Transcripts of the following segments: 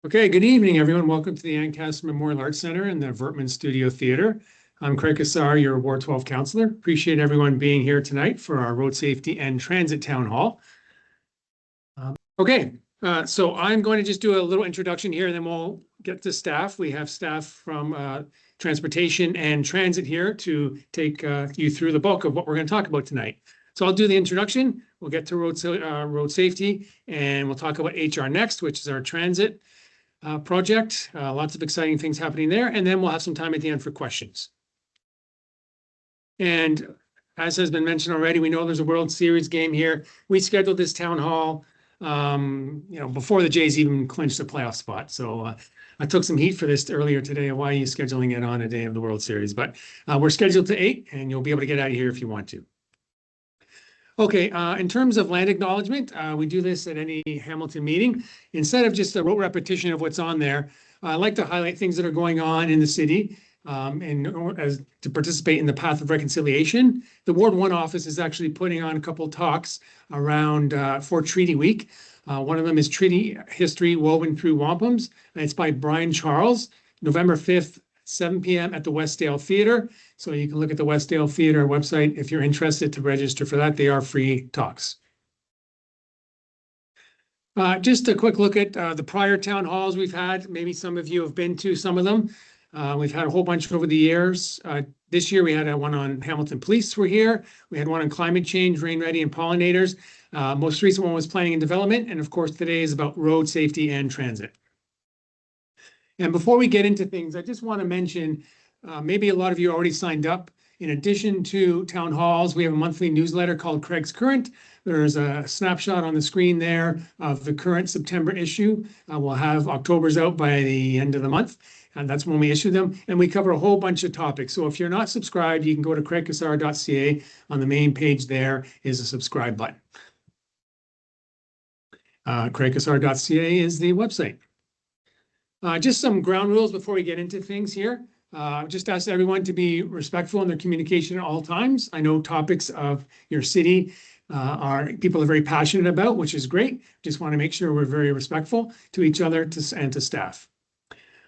Okay, good evening, everyone. Welcome to the Ancaster Memorial Arts Center and the Vertman Studio Theater. I'm Craig Cassar, your Ward 12 Councillor. Appreciate everyone being here tonight for our Road Safety and Transit Town Hall. So I'm going to just do a little introduction here, and then we'll get to staff. We have staff from Transportation and Transit here to take you through the bulk of what we're going to talk about tonight. So I'll do the introduction. We'll get to road safety, and we'll talk about HR next, which is our transit project. Lots of exciting things happening there. And then we'll have some time at the end for questions. And as has been mentioned already, we know there's a World Series game here. We scheduled this town hall, before the Jays even clinched a playoff spot. So I took some heat for this earlier today. Why are you scheduling it on a day of the World Series? But we're scheduled to 8, and you'll be able to get out of here if you want to. Okay, in terms of land acknowledgement, we do this at any Hamilton meeting. Instead of just a rote repetition of what's on there, I like to highlight things that are going on in the city and to participate in the path of reconciliation. The Ward 1 office is actually putting on a couple of talks around for Treaty Week. One of them is Treaty History Woven Through Wampums, and it's by Brian Charles, November 5th, 7 p.m. at the Westdale Theater. So you can look at the Westdale Theater website if you're interested to register for that. They are free talks. Just a quick look at the prior town halls we've had. Maybe some of you have been to some of them. We've had a whole bunch over the years. This year we had one on Hamilton Police were here. We had one on climate change, rain ready, and pollinators. Most recent one was planning and development. And of course, today is about road safety and transit. And before we get into things, I just want to mention, maybe a lot of you already signed up. In addition to town halls, we have a monthly newsletter called Craig's Current. There's a snapshot on the screen there of the current September issue. We'll have October's out by the end of the month, and that's when we issue them. And we cover a whole bunch of topics. So if you're not subscribed, you can go to craigcassar.ca. On the main page there is a subscribe button. craigcassar.ca is the website. Just some ground rules before we get into things here. Just ask everyone to be respectful in their communication at all times. I know topics of your city people are very passionate about, which is great. Just want to make sure we're very respectful to each other and to staff.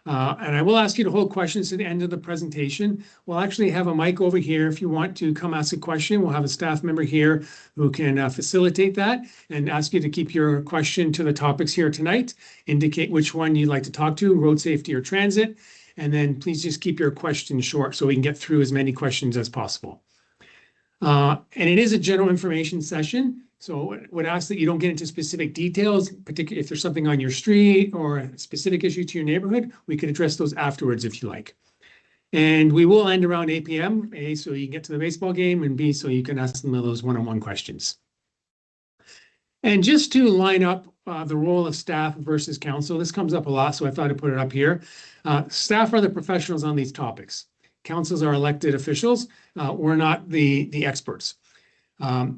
And I will ask you to hold questions to the end of the presentation. We'll actually have a mic over here. If you want to come ask a question, we'll have a staff member here who can facilitate that and ask you to keep your question to the topics here tonight. Indicate which one you'd like to talk to, road safety or transit. And then please just keep your questions short so we can get through as many questions as possible. And it is a general information session. So I would ask that you don't get into specific details, particularly if there's something on your street or a specific issue to your neighborhood, we can address those afterwards if you like. And we will end around 8 p.m., A, so you can get to the baseball game, and B, so you can ask them those one-on-one questions. And just to line up the role of staff versus council, this comes up a lot, so I thought I'd put it up here. Staff are the professionals on these topics. Councils are elected officials. We're not the experts.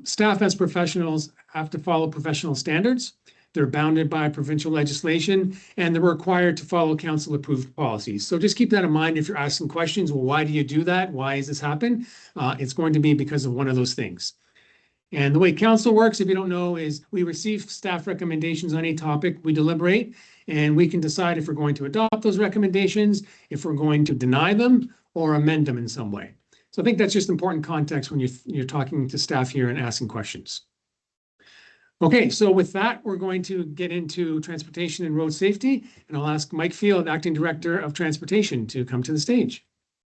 Staff as professionals have to follow professional standards. They're bounded by provincial legislation, and they're required to follow council-approved policies. So just keep that in mind if you're asking questions. Well, why do you do that? Why does this happen? It's going to be because of one of those things. And the way council works, if you don't know, is we receive staff recommendations on any topic, we deliberate, and we can decide if we're going to adopt those recommendations, if we're going to deny them, or amend them in some way. So I think that's just important context when you're talking to staff here and asking questions. Okay, so with that, we're going to get into transportation and road safety, and I'll ask Mike Field, Acting Director of Transportation, to come to the stage.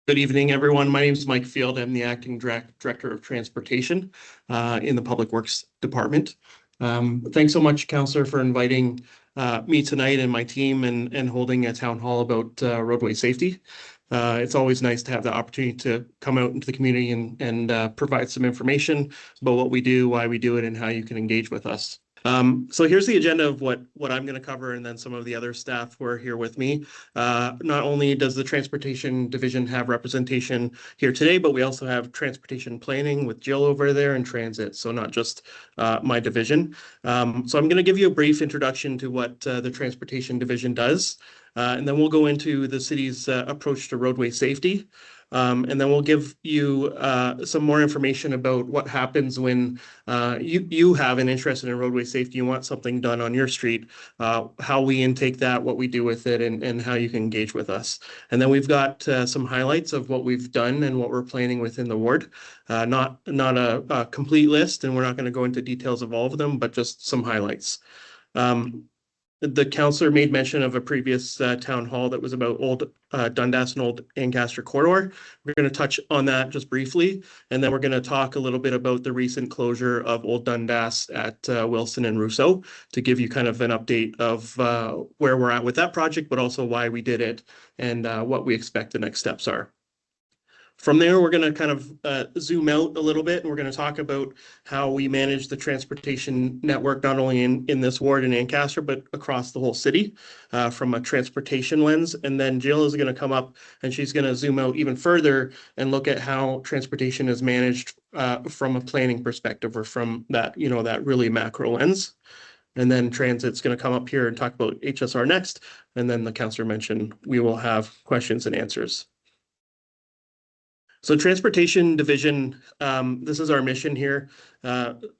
Good evening, everyone. My name is Mike Field. I'm the Acting Director of Transportation in the Public Works Department. Thanks so much, Councillor, for inviting me tonight and my team and holding a town hall about roadway safety. It's always nice to have the opportunity to come out into the community and provide some information about what we do, why we do it, and how you can engage with us. So here's the agenda of what I'm going to cover, and then some of the other staff who are here with me. Not only does the Transportation Division have representation here today, but we also have transportation planning with Jill over there and transit, so not just my division. So I'm going to give you a brief introduction to what the Transportation Division does, and then we'll go into the city's approach to roadway safety. And then we'll give you some more information about what happens when you have an interest in roadway safety, you want something done on your street, how we intake that, what we do with it, and how you can engage with us. And then we've got some highlights of what we've done and what we're planning within the ward. Not a complete list, and we're not going to go into details of all of them, but just some highlights. The councillor made mention of a previous town hall that was about old Dundas and old Ancaster corridor. We're going to touch on that just briefly, and then we're going to talk a little bit about the recent closure of old Dundas at Wilson and Rousseau to give you kind of an update of where we're at with that project, but also why we did it and what we expect the next steps are. From there, we're going to kind of zoom out a little bit, and we're going to talk about how we manage the transportation network, not only in this ward in Ancaster, but across the whole city from a transportation lens. And then Jill is going to come up and she's going to zoom out even further and look at how transportation is managed from a planning perspective or from that, that really macro lens. And then Transit's going to come up here and talk about HSR next. And then the councillor mentioned we will have questions and answers. So Transportation Division, this is our mission here.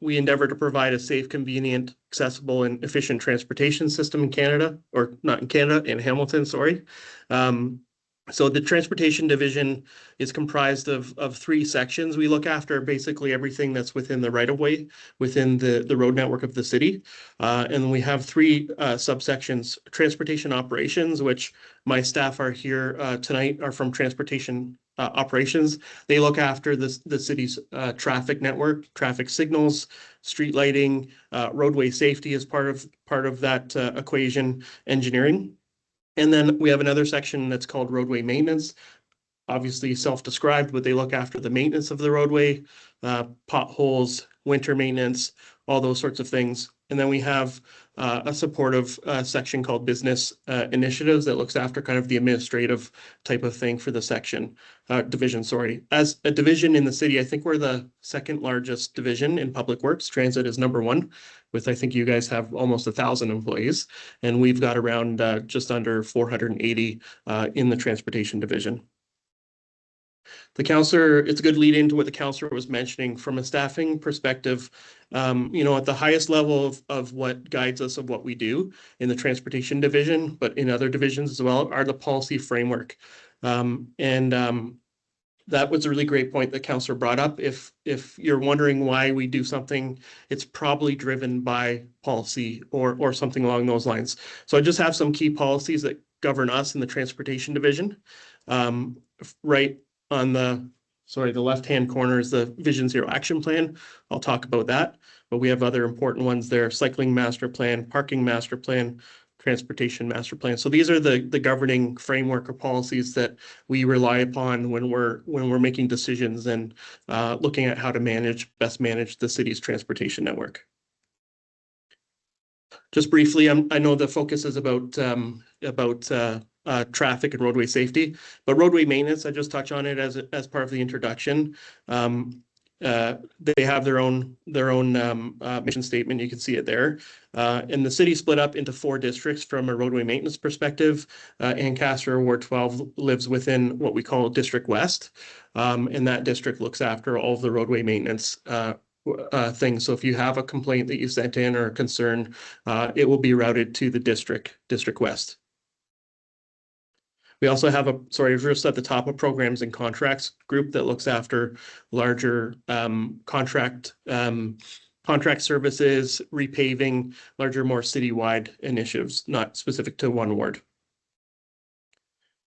We endeavor to provide a safe, convenient, accessible, and efficient transportation system in Canada, or not in Canada, in Hamilton, sorry. So the Transportation Division is comprised of three sections. We look after basically everything that's within the right-of-way, within the road network of the city. And we have three subsections. Transportation Operations, which my staff are here tonight, are from Transportation Operations. They look after the city's traffic network, traffic signals, street lighting, roadway safety as part of that equation, engineering. And then we have another section that's called roadway maintenance, obviously self-described, but they look after the maintenance of the roadway, potholes, winter maintenance, all those sorts of things. And then we have a supportive section called business initiatives that looks after kind of the administrative type of thing for the division, sorry. As a division in the city, I think we're the second largest division in public works. Transit is number one with, I think you guys have almost 1,000 employees, and we've got around just under 480 in the transportation division. The councillor, it's a good lead into what the councillor was mentioning from a staffing perspective. At the highest level of what guides us of what we do in the transportation division, but in other divisions as well, are the policy framework. That was a really great point that councillor brought up. If you're wondering why we do something, it's probably driven by policy or something along those lines. So I just have some key policies that govern us in the transportation division. Right on the left-hand corner is the Vision Zero Action Plan. I'll talk about that, but we have other important ones there: Cycling Master Plan, Parking Master Plan, Transportation Master Plan. So these are the governing framework or policies that we rely upon when we're making decisions and looking at how to best manage the city's transportation network. Just briefly, I know the focus is about traffic and roadway safety, but roadway maintenance, I just touch on it as part of the introduction. They have their own mission statement. You can see it there. And the city split up into 4 districts from a roadway maintenance perspective. Ancaster Ward 12 lives within what we call District West, and that district looks after all of the roadway maintenance things. So if you have a complaint that you sent in or a concern, it will be routed to the District West. We also have just at the top, of programs and contracts group that looks after larger contract services, repaving, larger, more citywide initiatives, not specific to one ward.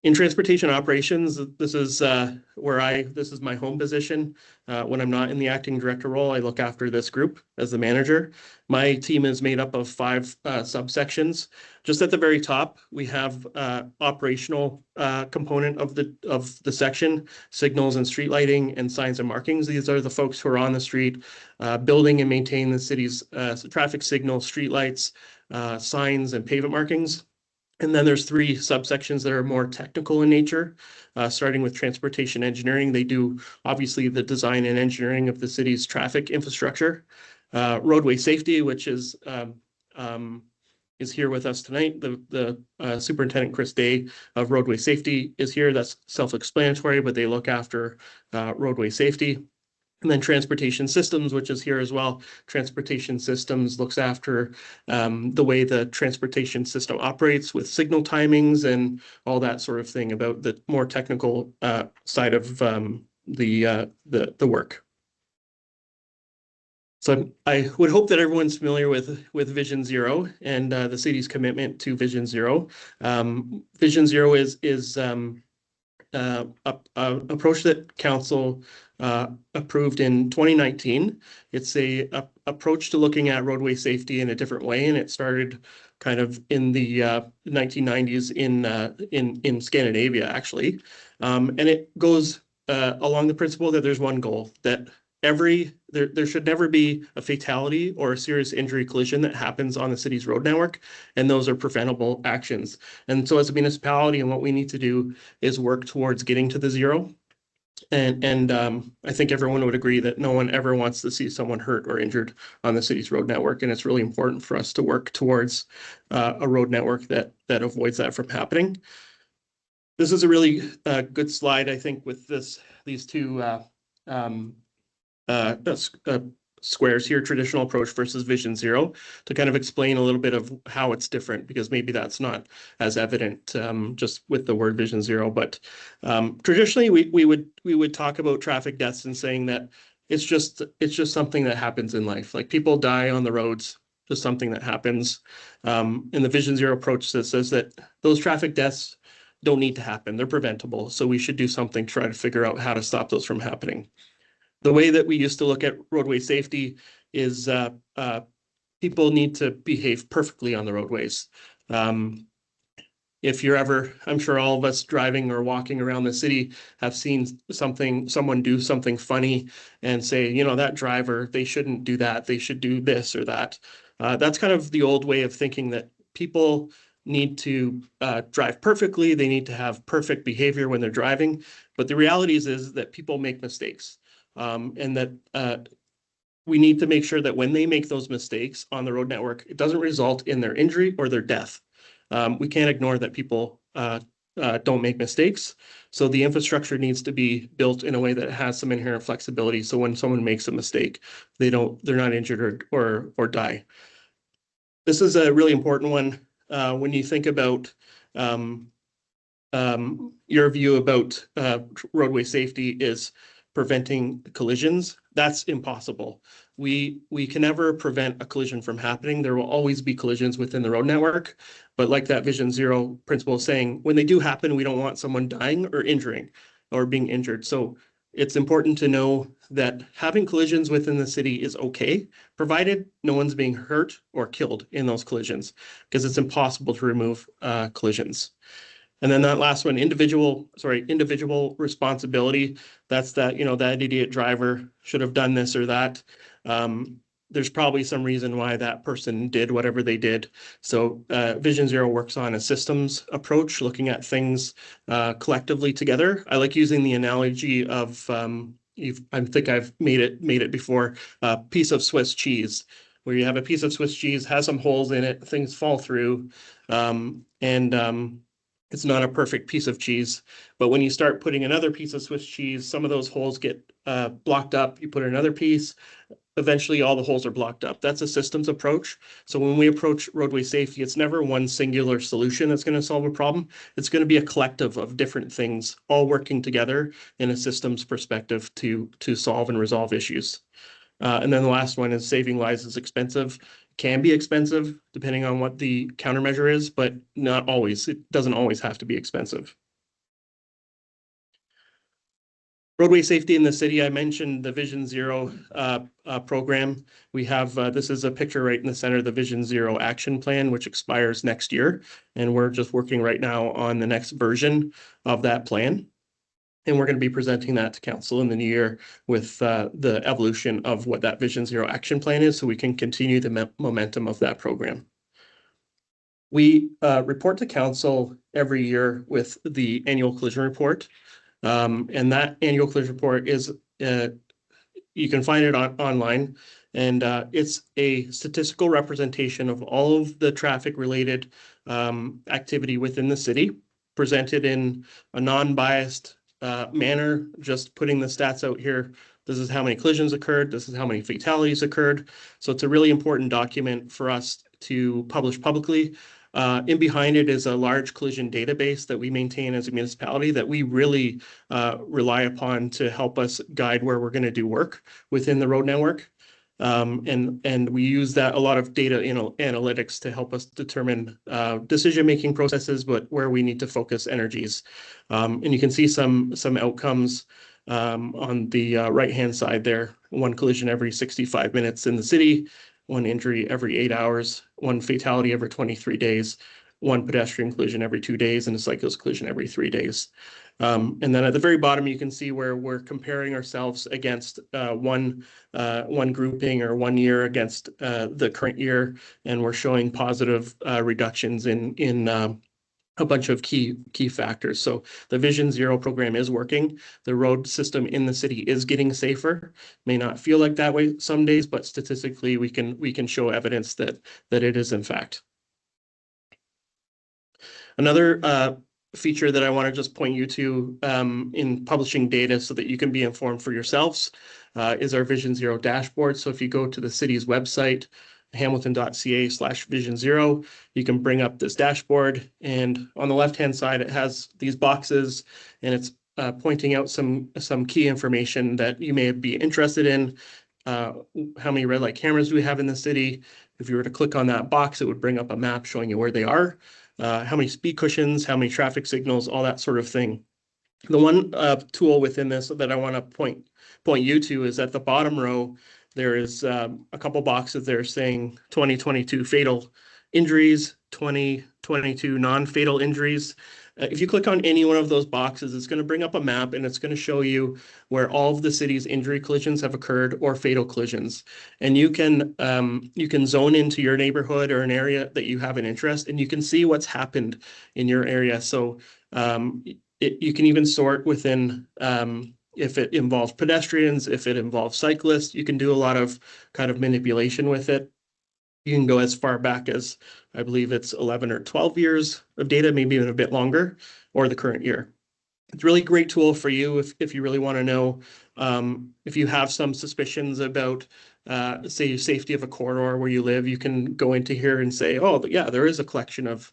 In transportation operations, this is my home position. When I'm not in the acting director role, I look after this group as the manager. My team is made up of 5 subsections. Just at the very top, we have operational component of the section: signals and street lighting and signs and markings. These are the folks who are on the street, building and maintaining the city's traffic signals, street lights, signs, and pavement markings. And then there's 3 subsections that are more technical in nature, starting with transportation engineering. They do obviously the design and engineering of the city's traffic infrastructure. Roadway safety, which is is here with us tonight. The Superintendent Chris Day of Roadway Safety is here. That's self-explanatory, but they look after roadway safety. And then Transportation Systems, which is here as well. Transportation Systems looks after the way the transportation system operates with signal timings and all that sort of thing about the more technical side of the work. So I would hope that everyone's familiar with Vision Zero and the city's commitment to Vision Zero. Vision Zero is approach that council approved in 2019. It's a approach to looking at roadway safety in a different way, and it started kind of in the 1990s in Scandinavia, actually, and it goes along the principle that there's one goal, that there should never be a fatality or a serious injury collision that happens on the city's road network, and those are preventable actions. And so as a municipality, and what we need to do is work towards getting to the zero. And I think everyone would agree that no one ever wants to see someone hurt or injured on the city's road network, and it's really important for us to work towards a road network that avoids that from happening. This is a really good slide, I think, with these two squares here, traditional approach versus Vision Zero, to kind of explain a little bit of how it's different, because maybe that's not as evident just with the word Vision Zero. But traditionally, we would talk about traffic deaths and saying that it's just something that happens in life. Like, people die on the roads, just something that happens. And the Vision Zero approach says that those traffic deaths don't need to happen. They're preventable. So we should do something to try to figure out how to stop those from happening. The way that we used to look at roadway safety is people need to behave perfectly on the roadways. If you're ever, I'm sure all of us driving or walking around the city have seen someone do something funny and say, you know, that driver, they shouldn't do that. They should do this or that. That's kind of the old way of thinking, that people need to drive perfectly. They need to have perfect behavior when they're driving. But the reality is that people make mistakes. And that we need to make sure that when they make those mistakes on the road network, it doesn't result in their injury or their death. We can't ignore that people don't make mistakes. So the infrastructure needs to be built in a way that has some inherent flexibility. So when someone makes a mistake, they're not injured or die. This is a really important one when you think about your view about roadway safety is preventing collisions. That's impossible. We can never prevent a collision from happening. There will always be collisions within the road network. But like that Vision Zero principle is saying, when they do happen, we don't want someone dying or injuring or being injured. So it's important to know that having collisions within the city is okay, provided no one's being hurt or killed in those collisions, because it's impossible to remove collisions. And then that last one, individual responsibility. That's that, you know, that idiot driver should have done this or that. There's probably some reason why that person did whatever they did. So Vision Zero works on a systems approach, looking at things collectively together. I like using the analogy of, I think I've made it before, a piece of Swiss cheese, where you have a piece of Swiss cheese, has some holes in it, things fall through, it's not a perfect piece of cheese. But when you start putting another piece of Swiss cheese, some of those holes get blocked up. You put another piece, eventually all the holes are blocked up. That's a systems approach. So when we approach roadway safety, it's never one singular solution that's going to solve a problem. It's going to be a collective of different things all working together in a systems perspective to solve and resolve issues. And then the last one is saving lives is expensive. Can be expensive depending on what the countermeasure is, but not always. It doesn't always have to be expensive. Roadway safety in the city, I mentioned the Vision Zero program. We have, this is a picture right in the center of the Vision Zero action plan, which expires next year. And we're just working right now on the next version of that plan. And we're going to be presenting that to council in the new year with the evolution of what that Vision Zero action plan is, so we can continue the momentum of that program. We report to council every year with the annual collision report. And that annual collision report is, you can find it online. And it's a statistical representation of all of the traffic-related activity within the city, presented in a non-biased manner, just putting the stats out here. This is how many collisions occurred. This is how many fatalities occurred. So it's a really important document for us to publish publicly. In behind it is a large collision database that we maintain as a municipality that we really rely upon to help us guide where we're going to do work within the road network. And we use that a lot of data analytics to help us determine decision-making processes, but where we need to focus energies. And you can see some outcomes on the right-hand side there. One collision every 65 minutes in the city, one injury every 8 hours, one fatality every 23 days, one pedestrian collision every 2 days, and a cyclist collision every 3 days. And then at the very bottom, you can see where we're comparing ourselves against one grouping or 1 year against the current year, and we're showing positive reductions in a bunch of key factors. So the Vision Zero program is working. The road system in the city is getting safer. May not feel like that way some days, but statistically we can show evidence that it is in fact. Another feature that I want to just point you to in publishing data so that you can be informed for yourselves is our Vision Zero dashboard. So if you go to the city's website, hamilton.ca/Vision Zero, you can bring up this dashboard, and on the left-hand side, it has these boxes, and it's pointing out some key information that you may be interested in. How many red light cameras do we have in the city? If you were to click on that box, it would bring up a map showing you where they are. How many speed cushions, how many traffic signals, all that sort of thing. The one tool within this that I want to point you to is at the bottom row. There is a couple boxes there saying 2022 fatal injuries, 2022 non-fatal injuries. If you click on any one of those boxes, it's going to bring up a map, and it's going to show you where all of the city's injury collisions have occurred or fatal collisions. And you can zone into your neighborhood or an area that you have an interest, and you can see what's happened in your area. So you can even sort within if it involves pedestrians, if it involves cyclists. You can do a lot of kind of manipulation with it. You can go as far back as, I believe it's 11 or 12 years of data, maybe even a bit longer, or the current year. It's a really great tool for you if you really want to know if you have some suspicions about, say, safety of a corridor where you live. You can go into here and say, oh, but yeah, there is a collection of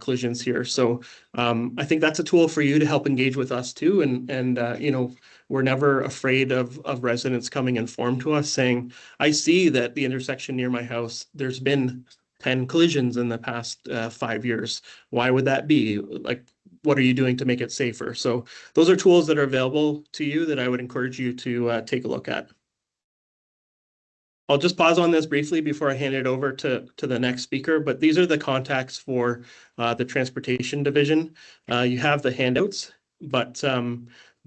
collisions here. So I think that's a tool for you to help engage with us too. And you know, we're never afraid of residents coming informed to us saying, I see that the intersection near my house, there's been 10 collisions in the past 5 years. Why would that be? Like, what are you doing to make it safer? So those are tools that are available to you that I would encourage you to take a look at. I'll just pause on this briefly before I hand it over to the next speaker, but these are the contacts for the transportation division. You have the handouts, but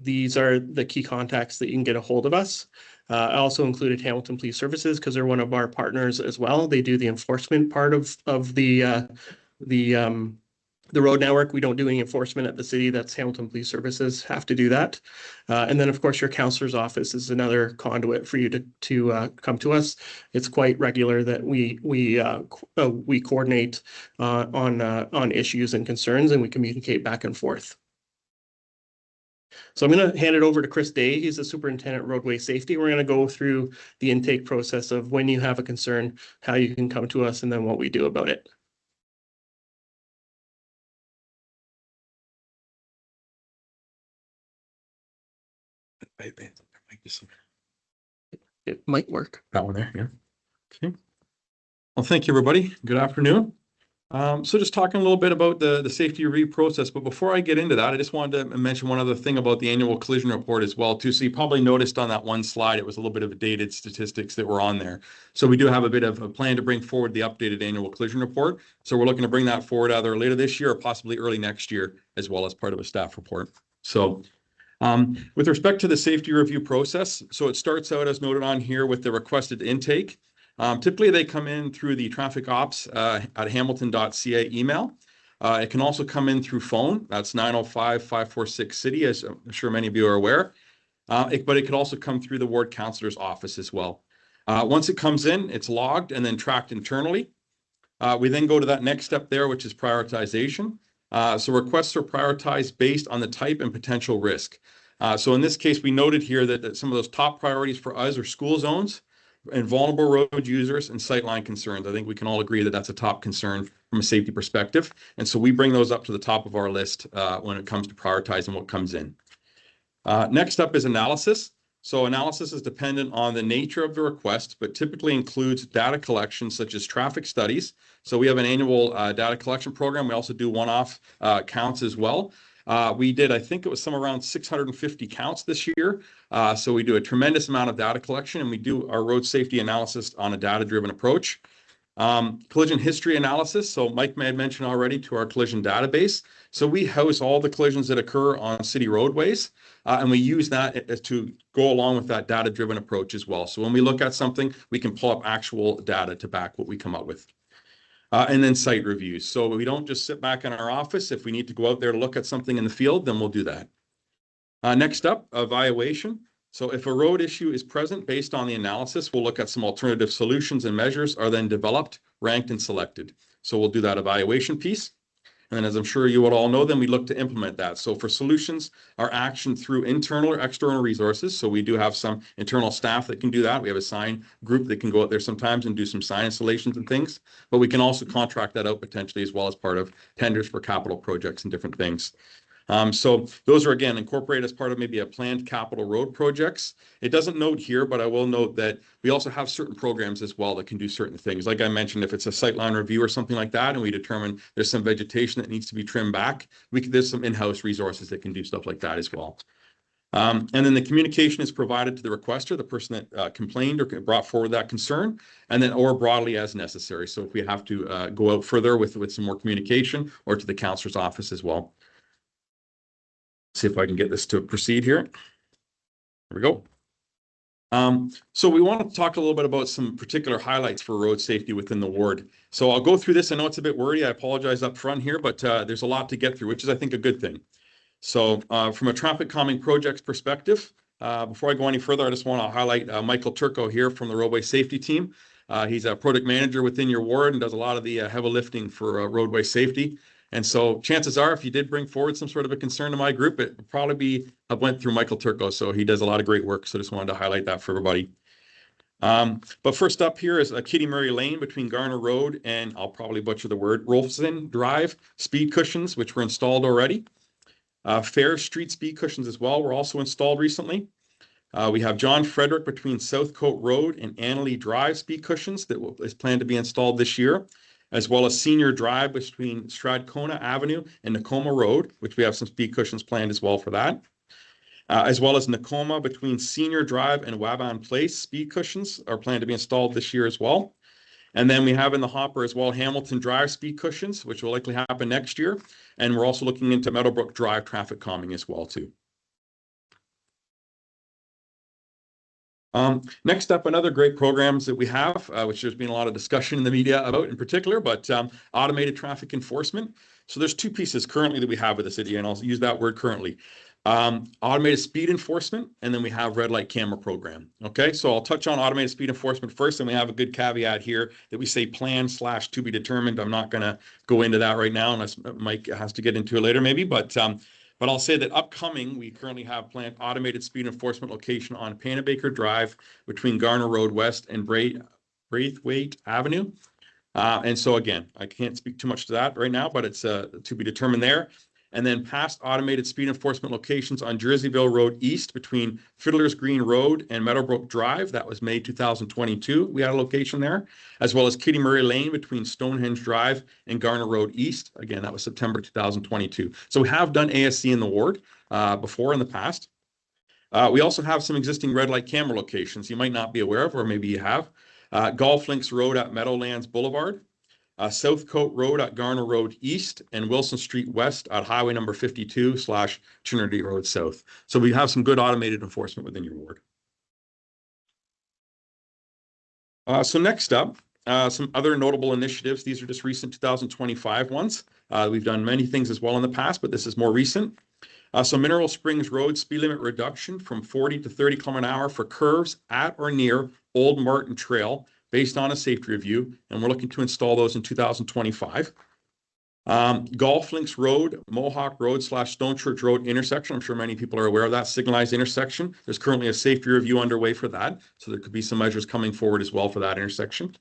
these are the key contacts that you can get a hold of us. I also included Hamilton Police Services because they're one of our partners as well. They do the enforcement part of the road network. We don't do any enforcement at the city. That's Hamilton Police Services have to do that. And then, of course, your councillor's office is another conduit for you to come to us. It's quite regular that we coordinate on issues and concerns, and we communicate back and forth. So I'm going to hand it over to Chris Day. He's the superintendent of roadway safety. We're going to go through the intake process of when you have a concern, how you can come to us, and then what we do about it. It might work. That one there, yeah. Okay. Well, thank you, everybody. Good afternoon. So just talking a little bit about the safety review process, but before I get into that, I just wanted to mention one other thing about the annual collision report as well, too. So you probably noticed on that one slide, it was a little bit of dated statistics that were on there. So we do have a bit of a plan to bring forward the updated annual collision report. So we're looking to bring that forward either later this year or possibly early next year, as well as part of a staff report. So with respect to the safety review process, so it starts out as noted on here with the requested intake. Typically, they come in through the traffic ops at hamilton.ca email. It can also come in through phone. That's 905-546-CITY, as I'm sure many of you are aware. But it could also come through the ward councillor's office as well. Once it comes in, it's logged and then tracked internally. We then go to that next step there, which is prioritization. So requests are prioritized based on the type and potential risk. So in this case, we noted here that some of those top priorities for us are school zones and vulnerable road users and sightline concerns. I think we can all agree that that's a top concern from a safety perspective. And so we bring those up to the top of our list when it comes to prioritizing what comes in. Next up is analysis. So analysis is dependent on the nature of the request, but typically includes data collection such as traffic studies. So we have an annual data collection program. We also do one-off counts as well. We did, I think it was somewhere around 650 counts this year. So we do a tremendous amount of data collection, and we do our road safety analysis on a data-driven approach. Collision history analysis. So Mike may have mentioned already to our collision database. So we house all the collisions that occur on city roadways, and we use that to go along with that data-driven approach as well. So when we look at something, we can pull up actual data to back what we come up with. And then site reviews. So we don't just sit back in our office. If we need to go out there to look at something in the field, then we'll do that. Next up, evaluation. So if a road issue is present based on the analysis, we'll look at some alternative solutions and measures are then developed, ranked, and selected. So we'll do that evaluation piece. And then as I'm sure you would all know, then we look to implement that. So for solutions, our action through internal or external resources. So we do have some internal staff that can do that. We have a sign group that can go out there sometimes and do some sign installations and things, but we can also contract that out potentially as well as part of tenders for capital projects and different things. So those are, again, incorporated as part of maybe a planned capital road projects. It doesn't note here, but I will note that we also have certain programs as well that can do certain things. Like I mentioned, if it's a sightline review or something like that, and we determine there's some vegetation that needs to be trimmed back, there's some in-house resources that can do stuff like that as well. And then the communication is provided to the requester, the person that complained or brought forward that concern, and then or broadly as necessary. So if we have to go out further with some more communication, or to the councillor's office as well. See if I can get this to proceed here. There we go. So we want to talk a little bit about some particular highlights for road safety within the ward. So I'll go through this. I know it's a bit wordy. I apologize up front here, but there's a lot to get through, which is, I think, a good thing. So from a traffic calming projects perspective, before I go any further, I just want to highlight Michael Turco here from the roadway safety team. He's a project manager within your ward and does a lot of the heavy lifting for roadway safety. And so chances are, if you did bring forward some sort of a concern to my group, it would probably be, I went through Michael Turco. So he does a lot of great work. So just wanted to highlight that for everybody. But first up here is Kitty Murray Lane between Garner Road and, I'll probably butcher the word, Rolfson Drive, speed cushions, which were installed already. Fair Street speed cushions as well were also installed recently. We have John Frederick between Southcote Road and Annalee Drive speed cushions that is planned to be installed this year, as well as Senior Drive between Stradcona Avenue and Nakoma Road, which we have some speed cushions planned as well for that. As well as Nakoma between Senior Drive and Waban Place speed cushions are planned to be installed this year as well. And then we have in the hopper as well Hamilton Drive speed cushions, which will likely happen next year. And we're also looking into Meadowbrook Drive traffic calming as well too. Next up, another great programs that we have, which there's been a lot of discussion in the media about in particular, but automated traffic enforcement. So there's two pieces currently that we have with the city, and I'll use that word currently. Automated speed enforcement, and then we have red light camera program. Okay, so I'll touch on automated speed enforcement first, and we have a good caveat here that we say plan / to be determined. I'm not going to go into that right now unless Mike has to get into it later maybe, but I'll say that upcoming, we currently have planned automated speed enforcement location on Panabaker Drive between Garner Road West and Braithwaite Avenue. And so again, I can't speak too much to that right now, but it's to be determined there. And then past automated speed enforcement locations on Jerseyville Road East between Fiddler's Green Road and Meadowbrook Drive. That was May 2022. We had a location there, as well as Kitty Murray Lane between Stonehenge Drive and Garner Road East. Again, that was September 2022. So we have done ASC in the ward before in the past. We also have some existing red light camera locations you might not be aware of, or maybe you have. Golf Links Road at Meadowlands Boulevard. Southcote Road at Garner Road East and Wilson Street West at Highway number 52 / Trinity Road South. So we have some good automated enforcement within your ward. So next up, some other notable initiatives. These are just recent 2025 ones. We've done many things as well in the past, but this is more recent. So Mineral Springs Road speed limit reduction from 40 to 30 kilometer an hour for curves at or near Old Martin Trail based on a safety review, and we're looking to install those in 2025. Golf Links Road, Mohawk Road / Stone Church Road intersection. I'm sure many people are aware of that signalized intersection. There's currently a safety review underway for that, so there could be some measures coming forward as well for that intersection.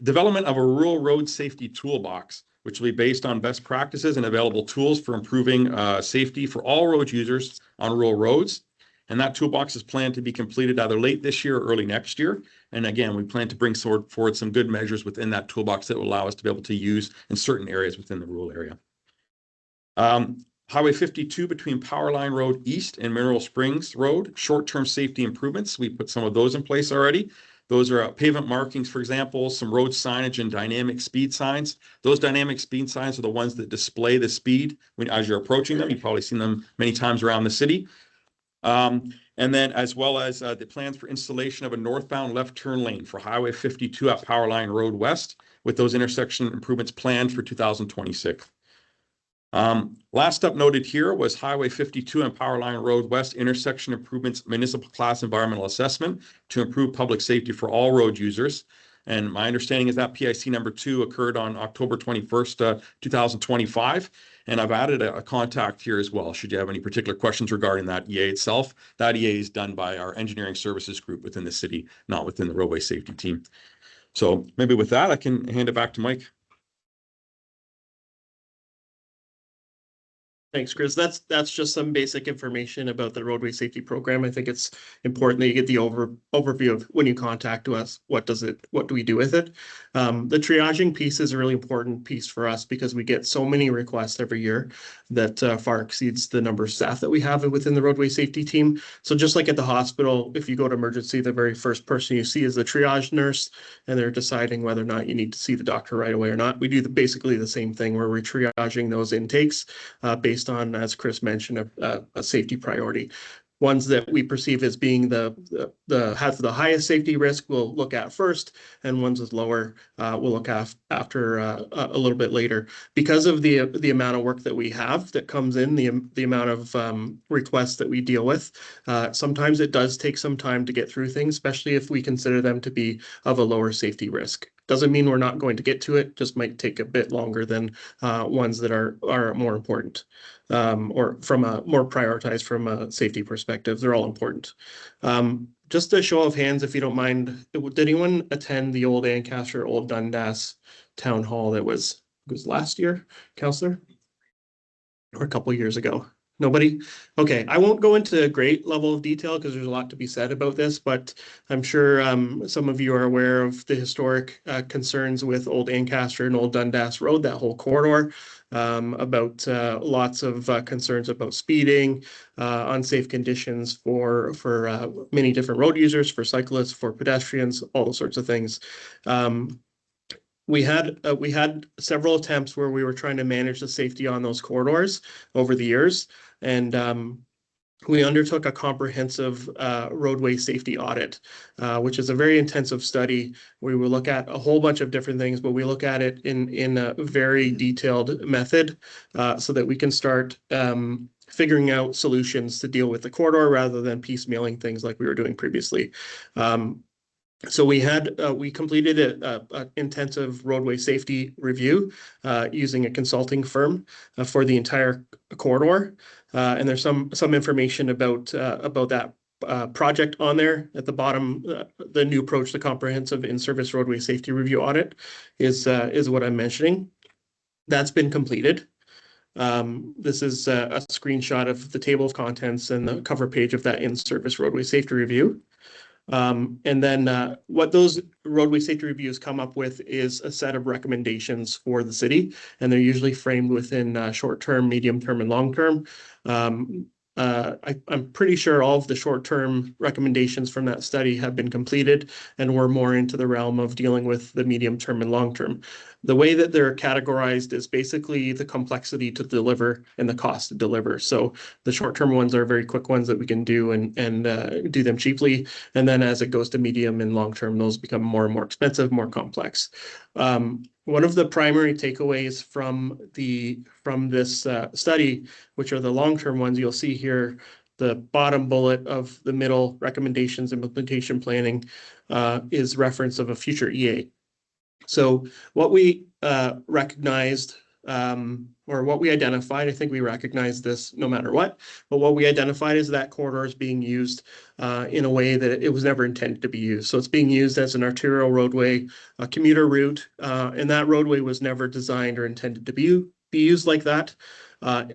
Development of a rural road safety toolbox, which will be based on best practices and available tools for improving safety for all road users on rural roads. And that toolbox is planned to be completed either late this year or early next year. And again, we plan to bring forward some good measures within that toolbox that will allow us to be able to use in certain areas within the rural area. Highway 52 between Powerline Road East and Mineral Springs Road, short-term safety improvements. We put some of those in place already. Those are pavement markings, for example, some road signage and dynamic speed signs. Those dynamic speed signs are the ones that display the speed as you're approaching them. You've probably seen them many times around the city. And then as well as the plans for installation of a northbound left turn lane for Highway 52 at Powerline Road West, with those intersection improvements planned for 2026. Last up noted here was Highway 52 and Powerline Road West intersection improvements municipal class environmental assessment to improve public safety for all road users. And my understanding is that PIC number 2 occurred on October 21st, 2025. And I've added a contact here as well, should you have any particular questions regarding that EA itself. That EA is done by our engineering services group within the city, not within the roadway safety team. So maybe with that, I can hand it back to Mike. Thanks, Chris. That's just some basic information about the roadway safety program. I think it's important that you get the overview of when you contact us, what do we do with it? The triaging piece is a really important piece for us because we get so many requests every year that far exceeds the number of staff that we have within the roadway safety team. So just like at the hospital, if you go to emergency, the very first person you see is the triage nurse, and they're deciding whether or not you need to see the doctor right away or not. We do basically the same thing where we're triaging those intakes based on, as Chris mentioned, a safety priority. Ones that we perceive as being have the highest safety risk we'll look at first, and ones with lower we'll look after a little bit later. Because of the amount of work that we have that comes in, the amount of requests that we deal with, sometimes it does take some time to get through things, especially if we consider them to be of a lower safety risk. Doesn't mean we're not going to get to it, just might take a bit longer than ones that are more important or from a more prioritized from a safety perspective. They're all important. Just a show of hands, if you don't mind, did anyone attend the old Ancaster, old Dundas town hall that was last year, Councillor? Or a couple of years ago? Nobody? Okay, I won't go into a great level of detail because there's a lot to be said about this, but I'm sure some of you are aware of the historic concerns with Old Ancaster and Old Dundas Road, that whole corridor, about lots of concerns about speeding, unsafe conditions for many different road users, for cyclists, for pedestrians, all those sorts of things. We had several attempts where we were trying to manage the safety on those corridors over the years, and we undertook a comprehensive roadway safety audit, which is a very intensive study. We will look at a whole bunch of different things, but we look at it in a very detailed method so that we can start figuring out solutions to deal with the corridor rather than piecemealing things like we were doing previously. So we completed an intensive roadway safety review using a consulting firm for the entire corridor, and there's some information about that project on there at the bottom. The new approach to comprehensive in-service roadway safety review audit is what I'm mentioning. That's been completed. This is a screenshot of the table of contents and the cover page of that in-service roadway safety review. And then what those roadway safety reviews come up with is a set of recommendations for the city, and they're usually framed within short-term, medium-term, and long-term. I'm pretty sure all of the short-term recommendations from that study have been completed, and we're more into the realm of dealing with the medium-term and long-term. The way that they're categorized is basically the complexity to deliver and the cost to deliver. So the short-term ones are very quick ones that we can do and do them cheaply. And then as it goes to medium and long-term, those become more and more expensive, more complex. One of the primary takeaways from this study, which are the long-term ones, you'll see here, the bottom bullet of the middle recommendations, implementation planning, is reference of a future EA. So what we recognized, or what we identified, I think we recognized this no matter what, but what we identified is that corridor is being used in a way that it was never intended to be used. So it's being used as an arterial roadway, a commuter route, and that roadway was never designed or intended to be used like that.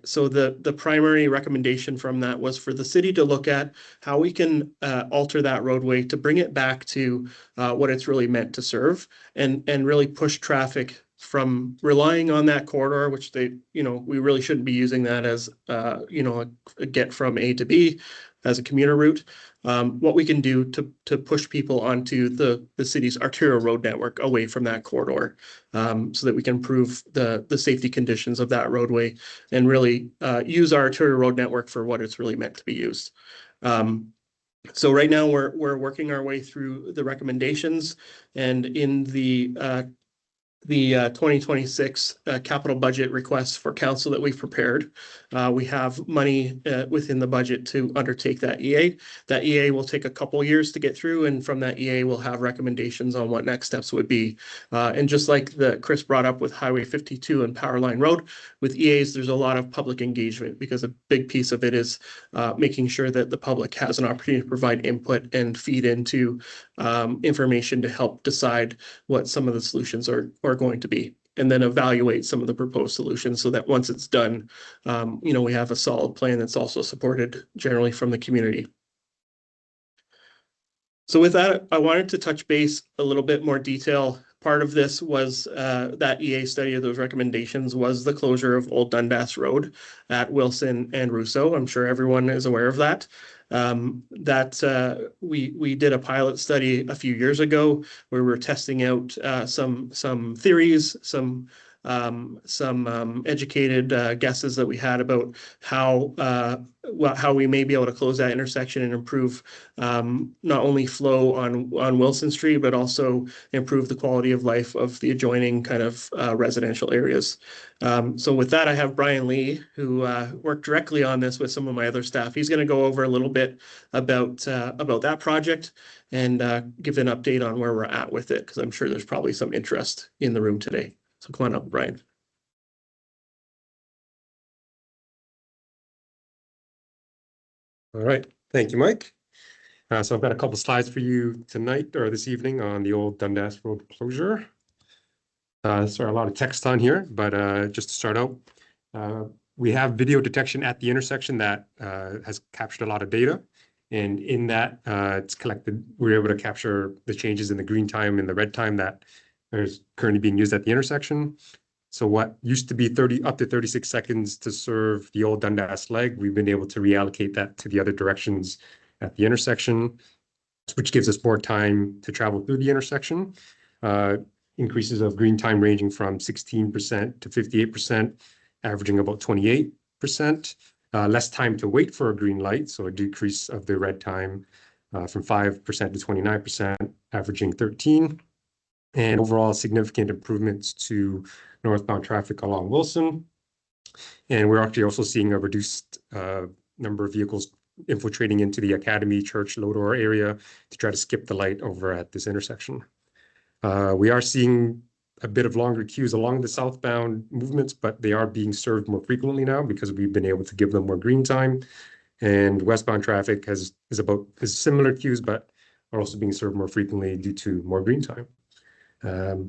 So the primary recommendation from that was for the city to look at how we can alter that roadway to bring it back to what it's really meant to serve, and really push traffic from relying on that corridor, which we really shouldn't be using that as a get from A to B as a commuter route. What we can do to push people onto the city's arterial road network away from that corridor, so that we can improve the safety conditions of that roadway and really use our arterial road network for what it's really meant to be used. So right now we're working our way through the recommendations, and in the 2026 capital budget request for council that we've prepared, we have money within the budget to undertake that EA. That EA will take a couple years to get through, and from that EA we'll have recommendations on what next steps would be. And just like Chris brought up with Highway 52 and Powerline Road, with EAs there's a lot of public engagement, because a big piece of it is making sure that the public has an opportunity to provide input and feed into information to help decide what some of the solutions are going to be, and then evaluate some of the proposed solutions, so that once it's done, we have a solid plan that's also supported generally from the community. So with that, I wanted to touch base a little bit more detail. Part of this was that EA study of those recommendations was the closure of Old Dundas Road at Wilson and Rousseau. I'm sure everyone is aware of that. We did a pilot study a few years ago where we were testing out some theories, some educated guesses that we had about how we may be able to close that intersection and improve not only flow on Wilson Street, but also improve the quality of life of the adjoining kind of residential areas. So with that, I have Brian Lee, who worked directly on this with some of my other staff. He's going to go over a little bit about that project and give an update on where we're at with it, because I'm sure there's probably some interest in the room today. So come on up, Brian. All right, thank you, Mike. So I've got a couple slides for you tonight or this evening on the Old Dundas Road closure. Sorry, a lot of text on here, but just to start out, we have video detection at the intersection that has captured a lot of data. And in that, it's collected, we're able to capture the changes in the green time and the red time that is currently being used at the intersection. So what used to be up to 36 seconds to serve the Old Dundas leg, we've been able to reallocate that to the other directions at the intersection, which gives us more time to travel through the intersection. Increases of green time ranging from 16% to 58%, averaging about 28%. Less time to wait for a green light, so a decrease of the red time from 5% to 29%, averaging 13%. And overall significant improvements to northbound traffic along Wilson. And we're actually also seeing a reduced number of vehicles infiltrating into the Academy Church Lodore area to try to skip the light over at this intersection. We are seeing a bit of longer queues along the southbound movements, but they are being served more frequently now because we've been able to give them more green time. And westbound traffic is similar queues, but are also being served more frequently due to more green time.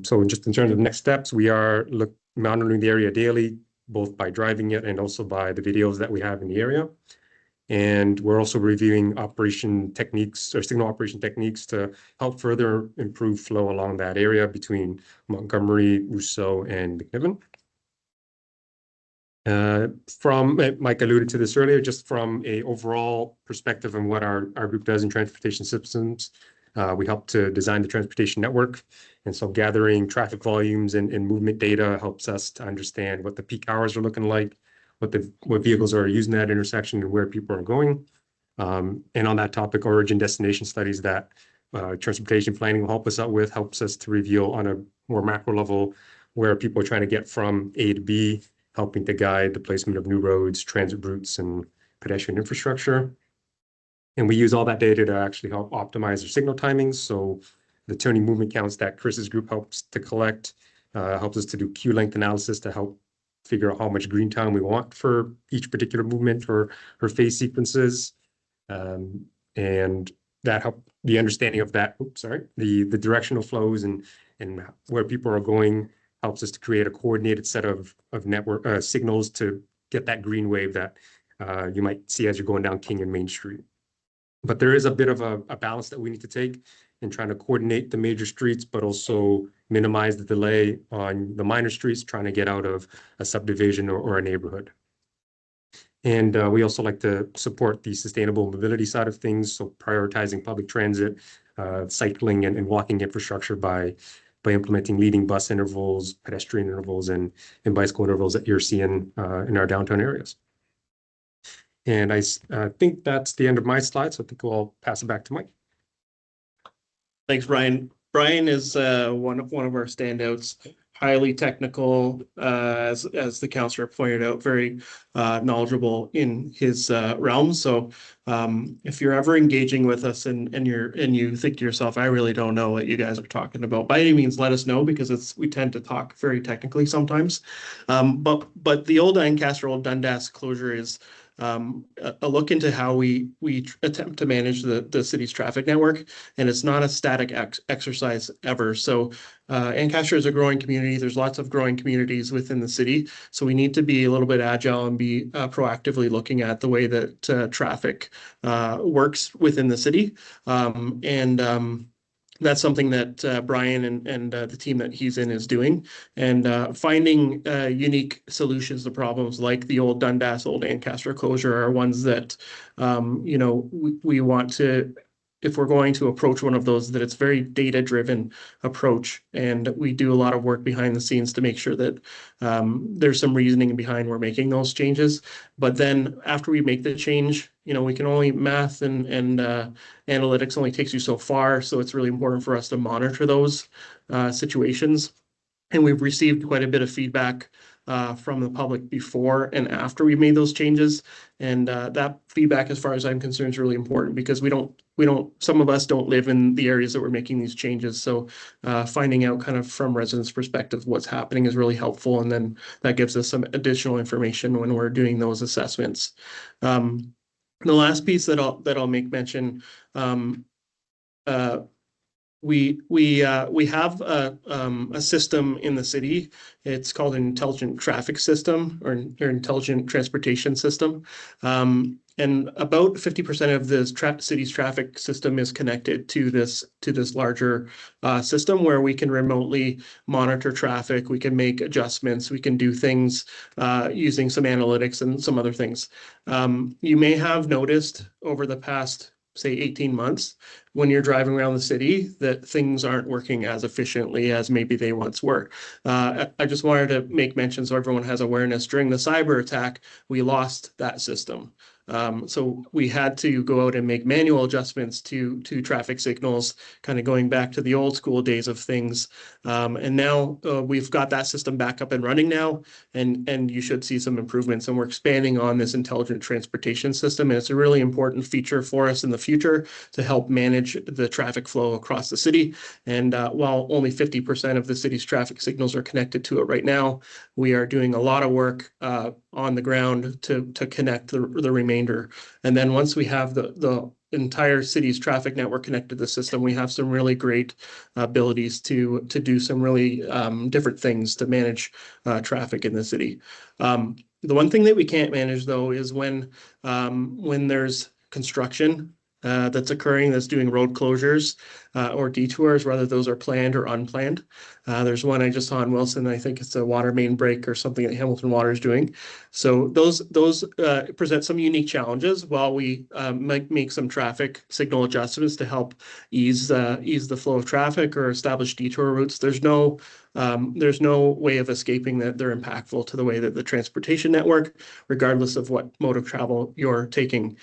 So just in terms of next steps, we are monitoring the area daily, both by driving it and also by the videos that we have in the area. And we're also reviewing operation techniques or signal operation techniques to help further improve flow along that area between Montgomery, Rousseau, and McNiven. Mike alluded to this earlier, just from a overall perspective on what our group does in transportation systems. We help to design the transportation network. And so gathering traffic volumes and movement data helps us to understand what the peak hours are looking like, what vehicles are using that intersection and where people are going. And on that topic, origin destination studies that transportation planning will help us out with, helps us to reveal on a more macro level where people are trying to get from A to B, helping to guide the placement of new roads, transit routes, and pedestrian infrastructure. And we use all that data to actually help optimize our signal timings. So the turning movement counts that Chris's group helps to collect, helps us to do queue length analysis to help figure out how much green time we want for each particular movement or phase sequences. And that helped the understanding of that, the directional flows and where people are going helps us to create a coordinated set of network signals to get that green wave that you might see as you're going down King and Main Street. But there is a bit of a balance that we need to take in trying to coordinate the major streets, but also minimize the delay on the minor streets, trying to get out of a subdivision or a neighborhood. And we also like to support the sustainable mobility side of things, so prioritizing public transit, cycling and walking infrastructure by implementing leading bus intervals, pedestrian intervals, and bicycle intervals that you're seeing in our downtown areas. And I think that's the end of my slides. So I think we'll pass it back to Mike. Thanks, Brian. Brian is one of our standouts, highly technical, as the councillor pointed out, very knowledgeable in his realm. So if you're ever engaging with us and you think to yourself, I really don't know what you guys are talking about, by any means, let us know, because we tend to talk very technically sometimes. But the old Ancaster, old Dundas closure is a look into how we attempt to manage the city's traffic network, and it's not a static exercise ever. So Ancaster is a growing community. There's lots of growing communities within the city, so we need to be a little bit agile and be proactively looking at the way that traffic works within the city. That's something that Brian and the team that he's in is doing, and finding unique solutions to problems like the old Dundas, old Ancaster closure are ones that, we want to, if we're going to approach one of those, that it's very data-driven approach. And we do a lot of work behind the scenes to make sure that there's some reasoning behind we're making those changes. But then after we make the change, we can only math and analytics only takes you so far. So it's really important for us to monitor those situations. And we've received quite a bit of feedback from the public before and after we made those changes. And that feedback, as far as I'm concerned, is really important, because some of us don't live in the areas that we're making these changes. So finding out kind of from residents' perspective what's happening is really helpful. And then that gives us some additional information when we're doing those assessments. The last piece that I'll make mention, we have a system in the city. It's called an intelligent traffic system or intelligent transportation system. And about 50% of the city's traffic system is connected to this larger system, where we can remotely monitor traffic. We can make adjustments. We can do things using some analytics and some other things. You may have noticed over the past, say, 18 months, when you're driving around the city, that things aren't working as efficiently as maybe they once were. I just wanted to make mention so everyone has awareness. During the cyber attack, we lost that system. So we had to go out and make manual adjustments to traffic signals, kind of going back to the old school days of things. And now we've got that system back up and running now, and you should see some improvements. And we're expanding on this intelligent transportation system. And it's a really important feature for us in the future to help manage the traffic flow across the city. And while only 50% of the city's traffic signals are connected to it right now, we are doing a lot of work on the ground to connect the remainder. And then once we have the entire city's traffic network connected to the system, we have some really great abilities to do some really different things to manage traffic in the city. The one thing that we can't manage, though, is when there's construction that's occurring that's doing road closures or detours, whether those are planned or unplanned. There's one I just saw in Wilson. I think it's a water main break or something that Hamilton Water is doing. So those present some unique challenges while we might make some traffic signal adjustments to help ease the flow of traffic or establish detour routes. There's no way of escaping that they're impactful to the way that the transportation network, regardless of what mode of travel you're taking.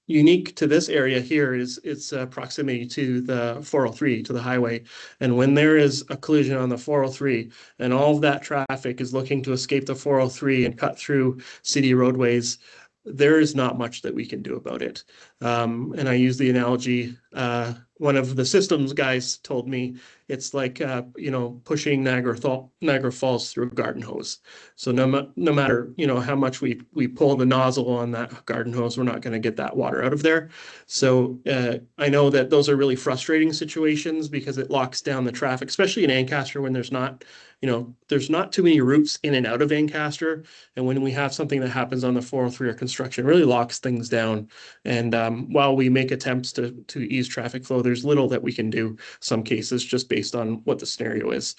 Unique to this area here is its proximity to the 403, to the highway. And when there is a collision on the 403 and all of that traffic is looking to escape the 403 and cut through city roadways, there is not much that we can do about it. And I use the analogy, one of the systems guys told me, it's like, pushing Niagara Falls through a garden hose. So no matter, how much we pull the nozzle on that garden hose, we're not going to get that water out of there. So I know that those are really frustrating situations because it locks down the traffic, especially in Ancaster when there's not too many routes in and out of Ancaster. And when we have something that happens on the 403 or construction, it really locks things down. And while we make attempts to ease traffic flow, there's little that we can do some cases just based on what the scenario is.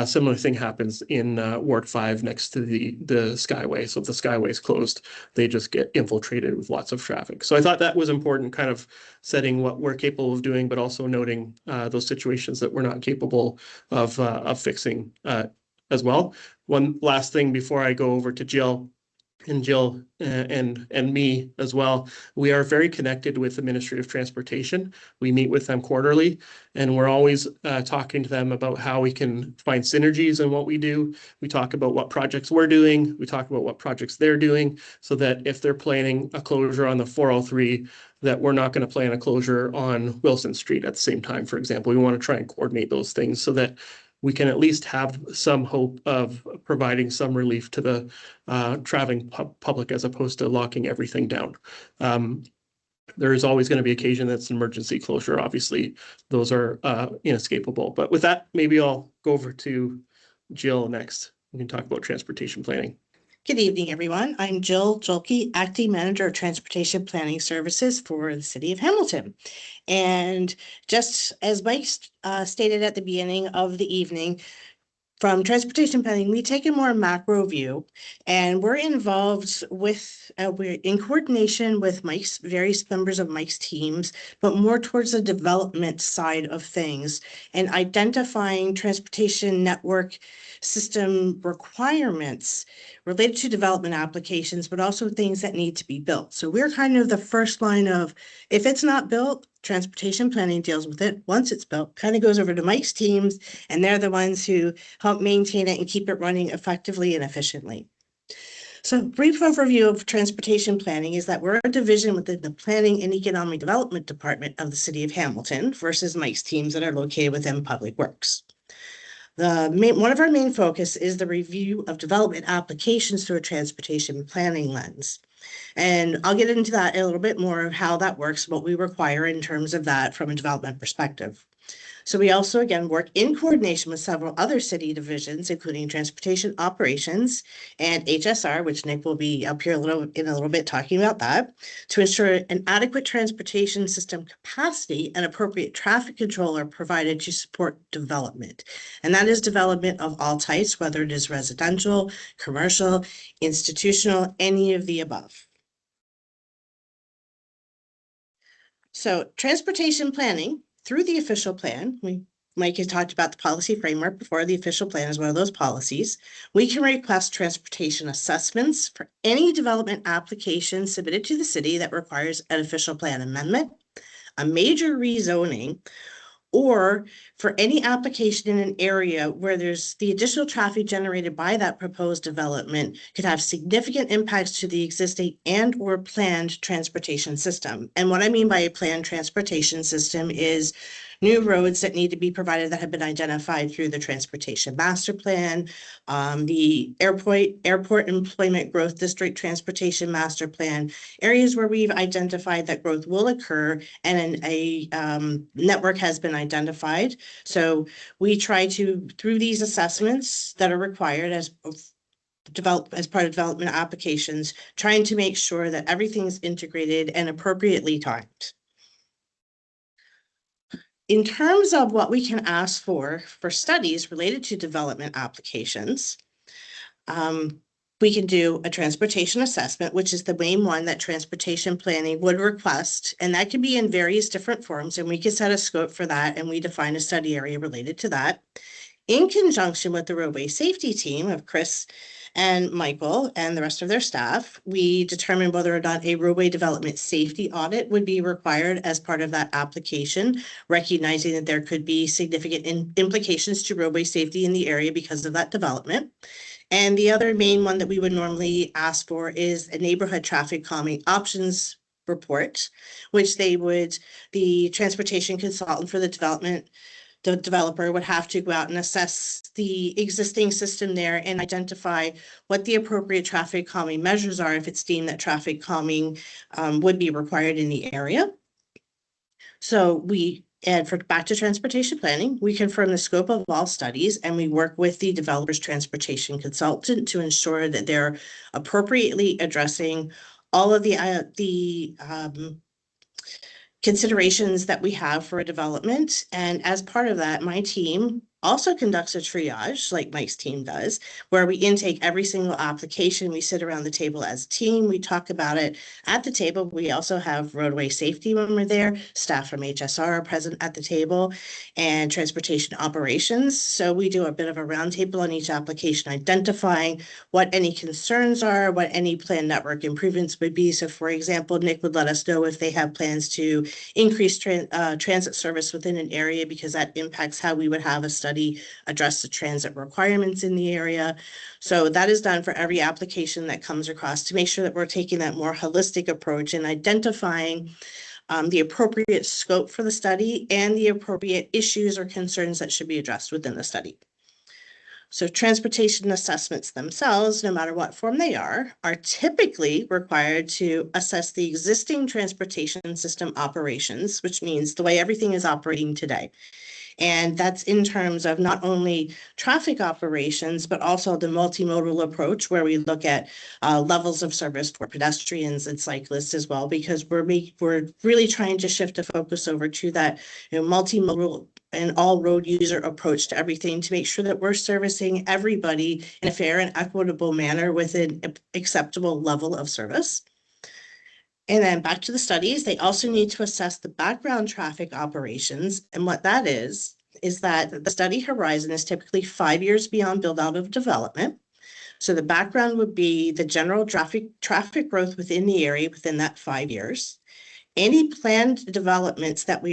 Similar thing happens in Ward 5 next to the Skyway. So if the Skyway is closed, they just get infiltrated with lots of traffic. So I thought that was important, kind of setting what we're capable of doing, but also noting those situations that we're not capable of fixing as well. One last thing before I go over to Jill and me as well. We are very connected with the Ministry of Transportation. We meet with them quarterly, and we're always talking to them about how we can find synergies in what we do. We talk about what projects we're doing. We talk about what projects they're doing, so that if they're planning a closure on the 403, that we're not going to plan a closure on Wilson Street at the same time, for example. We want to try and coordinate those things so that we can at least have some hope of providing some relief to the traveling public as opposed to locking everything down. There is always going to be occasion that's an emergency closure. Obviously, those are inescapable. But with that, maybe I'll go over to Jill next. We can talk about transportation planning. Good evening, everyone. I'm Jill Julke, Acting Manager of Transportation Planning Services for the City of Hamilton. And just as Mike stated at the beginning of the evening, from transportation planning, we take a more macro view, and we're involved with, we're in coordination with various members of Mike's teams, but more towards the development side of things and identifying transportation network system requirements related to development applications, but also things that need to be built. So we're kind of the first line of, if it's not built, transportation planning deals with it. Once it's built, kind of goes over to Mike's teams, and they're the ones who help maintain it and keep it running effectively and efficiently. So brief overview of transportation planning is that we're a division within the Planning and Economic Development Department of the City of Hamilton versus Mike's teams that are located within Public Works. One of our main focus is the review of development applications through a transportation planning lens. And I'll get into that a little bit more of how that works, what we require in terms of that from a development perspective. So we also, again, work in coordination with several other city divisions, including Transportation Operations and HSR, which Nick will be up here in a little bit talking about that, to ensure an adequate transportation system capacity and appropriate traffic control are provided to support development. And that is development of all types, whether it is residential, commercial, institutional, any of the above. So transportation planning, through the official plan, Mike has talked about the policy framework before. The official plan is one of those policies. We can request transportation assessments for any development application submitted to the city that requires an official plan amendment, a major rezoning, or for any application in an area where there's the additional traffic generated by that proposed development could have significant impacts to the existing and or planned transportation system. And what I mean by a planned transportation system is new roads that need to be provided that have been identified through the Transportation Master Plan, the Airport Employment Growth District Transportation Master Plan, areas where we've identified that growth will occur and a network has been identified. So we try to, through these assessments that are required as as part of development applications, trying to make sure that everything is integrated and appropriately timed. In terms of what we can ask for studies related to development applications, we can do a transportation assessment, which is the main one that transportation planning would request. And that can be in various different forms, and we can set a scope for that, and we define a study area related to that. In conjunction with the roadway safety team of Chris and Michael and the rest of their staff, we determine whether or not a roadway development safety audit would be required as part of that application, recognizing that there could be significant implications to roadway safety in the area because of that development. And the other main one that we would normally ask for is a neighborhood traffic calming options report, which the transportation consultant for the developer would have to go out and assess the existing system there and identify what the appropriate traffic calming measures are if it's deemed that traffic calming would be required in the area. So back to transportation planning, we confirm the scope of all studies, and we work with the developer's transportation consultant to ensure that they're appropriately addressing all of the considerations that we have for a development. And as part of that, my team also conducts a triage, like Mike's team does, where we intake every single application. We sit around the table as a team. We talk about it at the table. We also have roadway safety when we're there. Staff from HSR are present at the table, and transportation operations. So we do a bit of a roundtable on each application, identifying what any concerns are, what any planned network improvements would be. So for example, Nick would let us know if they have plans to increase transit service within an area, because that impacts how we would have a study address the transit requirements in the area. So that is done for every application that comes across to make sure that we're taking that more holistic approach and identifying the appropriate scope for the study and the appropriate issues or concerns that should be addressed within the study. So transportation assessments themselves, no matter what form they are typically required to assess the existing transportation system operations, which means the way everything is operating today. And that's in terms of not only traffic operations, but also the multimodal approach, where we look at levels of service for pedestrians and cyclists as well, because we're really trying to shift the focus over to that multimodal and all road user approach to everything, to make sure that we're servicing everybody in a fair and equitable manner with an acceptable level of service. And then back to the studies, they also need to assess the background traffic operations. And what that is that the study horizon is typically 5 years beyond build out of development. So the background would be the general traffic growth within the area within that 5 years. Any planned developments that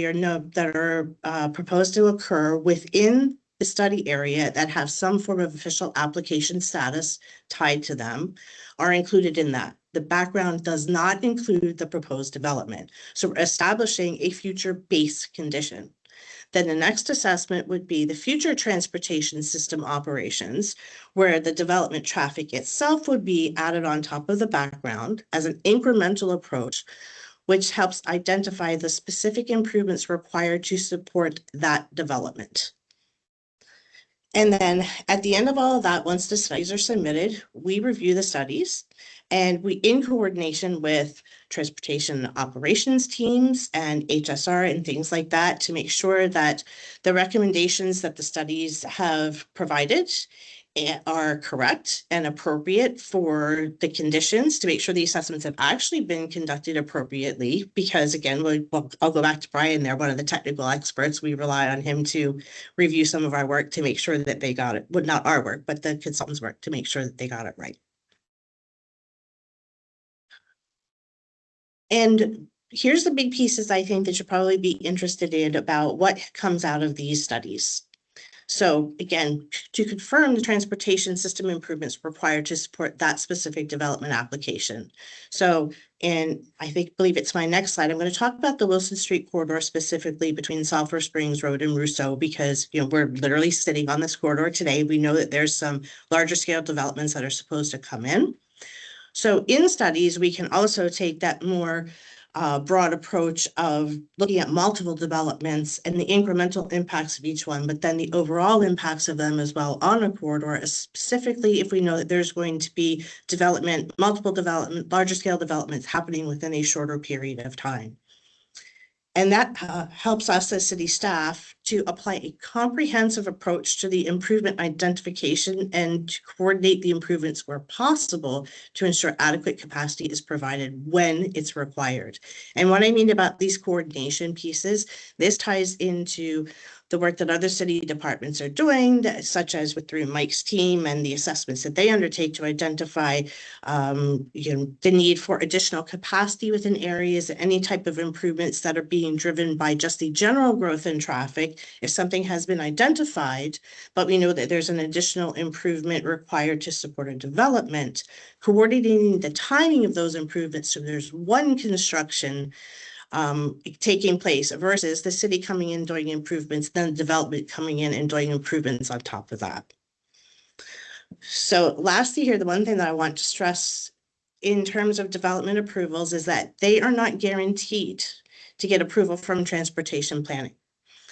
are proposed to occur within the study area that have some form of official application status tied to them are included in that. The background does not include the proposed development. So we're establishing a future base condition. Then the next assessment would be the future transportation system operations, where the development traffic itself would be added on top of the background as an incremental approach, which helps identify the specific improvements required to support that development. And then at the end of all of that, once the studies are submitted, we review the studies, and we, in coordination with transportation operations teams and HSR and things like that, to make sure that the recommendations that the studies have provided are correct and appropriate for the conditions, to make sure the assessments have actually been conducted appropriately. Because again, I'll go back to Brian there, one of the technical experts. We rely on him to review some of our work to make sure that they got it. Well, not our work, but the consultant's work, to make sure that they got it right. And here's the big pieces I think that you'll probably be interested in about what comes out of these studies. So again, to confirm the transportation system improvements required to support that specific development application. So, and believe it's my next slide, I'm going to talk about the Wilson Street corridor, specifically between Sulphur Springs Road and Rousseau, because we're literally sitting on this corridor today. We know that there's some larger scale developments that are supposed to come in. So in studies, we can also take that more broad approach of looking at multiple developments and the incremental impacts of each one, but then the overall impacts of them as well on a corridor, specifically if we know that there's going to be development, multiple development, larger scale developments happening within a shorter period of time. And that helps us as city staff to apply a comprehensive approach to the improvement identification and to coordinate the improvements where possible to ensure adequate capacity is provided when it's required. And what I mean about these coordination pieces, this ties into the work that other city departments are doing, such as through Mike's team and the assessments that they undertake to identify the need for additional capacity within areas, any type of improvements that are being driven by just the general growth in traffic. If something has been identified, but we know that there's an additional improvement required to support a development, coordinating the timing of those improvements so there's one construction taking place versus the city coming in doing improvements, then development coming in and doing improvements on top of that. So lastly here, the one thing that I want to stress in terms of development approvals is that they are not guaranteed to get approval from transportation planning.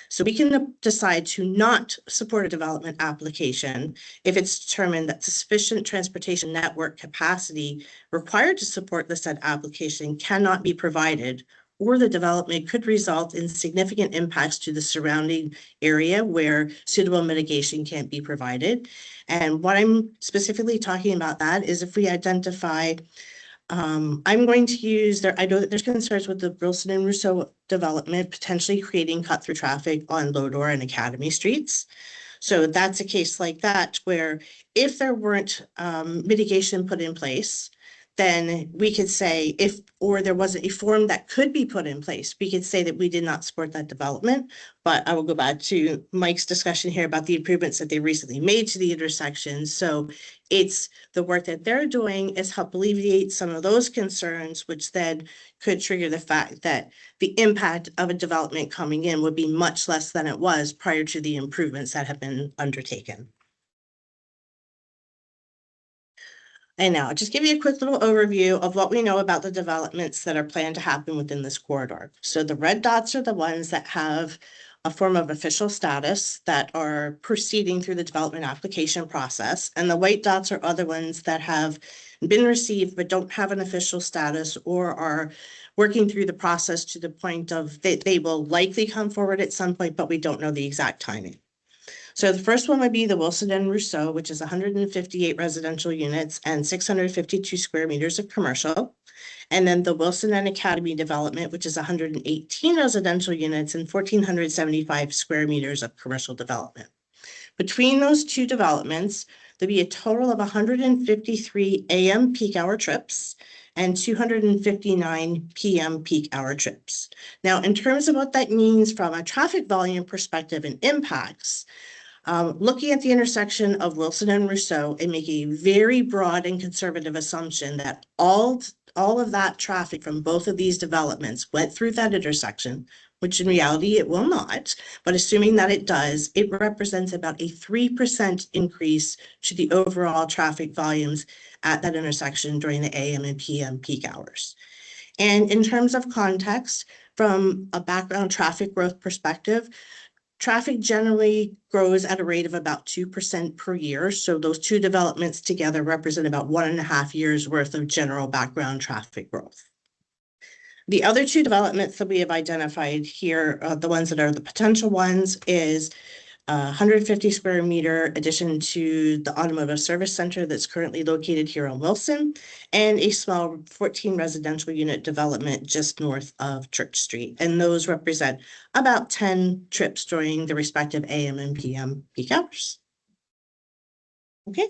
So we can decide to not support a development application if it's determined that sufficient transportation network capacity required to support the said application cannot be provided, or the development could result in significant impacts to the surrounding area where suitable mitigation can't be provided. And what I'm specifically talking about that is if we identify, I'm going to use I know that there's concerns with the Wilson and Rousseau development potentially creating cut through traffic on Lodore and Academy Streets. So that's a case like that where if there weren't mitigation put in place, then we could say or there wasn't a form that could be put in place, we could say that we did not support that development. But I will go back to Mike's discussion here about the improvements that they recently made to the intersection. So it's the work that they're doing is help alleviate some of those concerns, which then could trigger the fact that the impact of a development coming in would be much less than it was prior to the improvements that have been undertaken. And now, just give you a quick little overview of what we know about the developments that are planned to happen within this corridor. So the red dots are the ones that have a form of official status that are proceeding through the development application process. And the white dots are other ones that have been received but don't have an official status or are working through the process to the point of they will likely come forward at some point, but we don't know the exact timing. So the first one would be the Wilson and Rousseau, which is 158 residential units and 652 square meters of commercial. And then the Wilson and Academy development, which is 118 residential units and 1,475 square meters of commercial development. Between those two developments, there'll be a total of 153 AM peak hour trips and 259 PM peak hour trips. Now, in terms of what that means from a traffic volume perspective and impacts, looking at the intersection of Wilson and Rousseau and make a very broad and conservative assumption that all of that traffic from both of these developments went through that intersection, which in reality it will not, but assuming that it does, it represents about a 3% increase to the overall traffic volumes at that intersection during the AM and PM peak hours. And in terms of context, from a background traffic growth perspective, traffic generally grows at a rate of about 2% per year. So those two developments together represent about 1.5 years worth of general background traffic growth. The other two developments that we have identified here, the ones that are the potential ones, is 150 square meter addition to the automotive service center that's currently located here on Wilson, and a small 14 residential unit development just north of Church Street. And those represent about 10 trips during the respective AM and PM peak hours. Okay.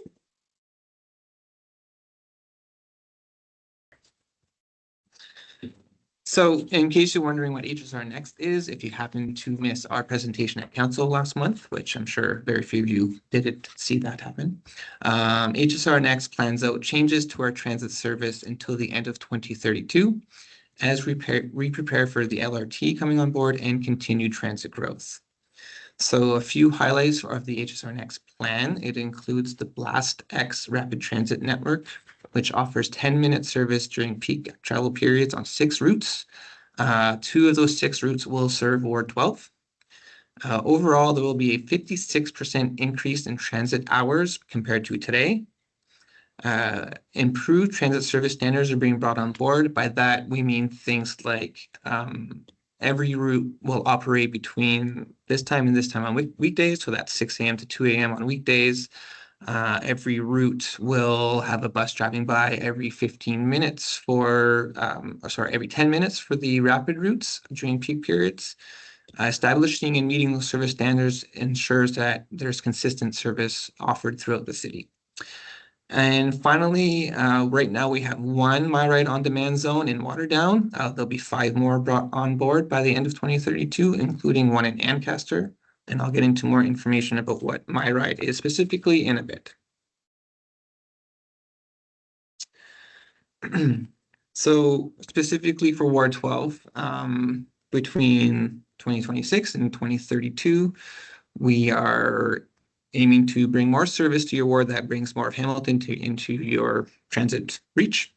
So in case you're wondering what HSR Next is, if you happen to miss our presentation at council last month, which I'm sure very few of you didn't see that happen, HSR Next plans out changes to our transit service until the end of 2032 as we prepare for the LRT coming on board and continued transit growth. So a few highlights of the HSR Next plan. It includes the Blast X rapid transit network, which offers 10-minute service during peak travel periods on 6 routes. 2 of those 6 routes will serve Ward 12. Overall, there will be a 56% increase in transit hours compared to today. Improved transit service standards are being brought on board. By that, we mean things like every route will operate between this time and this time on weekdays, so that's 6 a.m. to 2 a.m. on weekdays. Every route will have a bus driving by every 15 minutes for, every 10 minutes for the rapid routes during peak periods. Establishing and meeting those service standards ensures that there's consistent service offered throughout the city. And finally, right now we have 1 MyRide on-demand zone in Waterdown. There'll be 5 more brought on board by the end of 2032, including 1 in Ancaster. And I'll get into more information about what MyRide is specifically in a bit. So specifically for Ward 12, between 2026 and 2032, we are aiming to bring more service to your ward that brings more of Hamilton into your transit reach.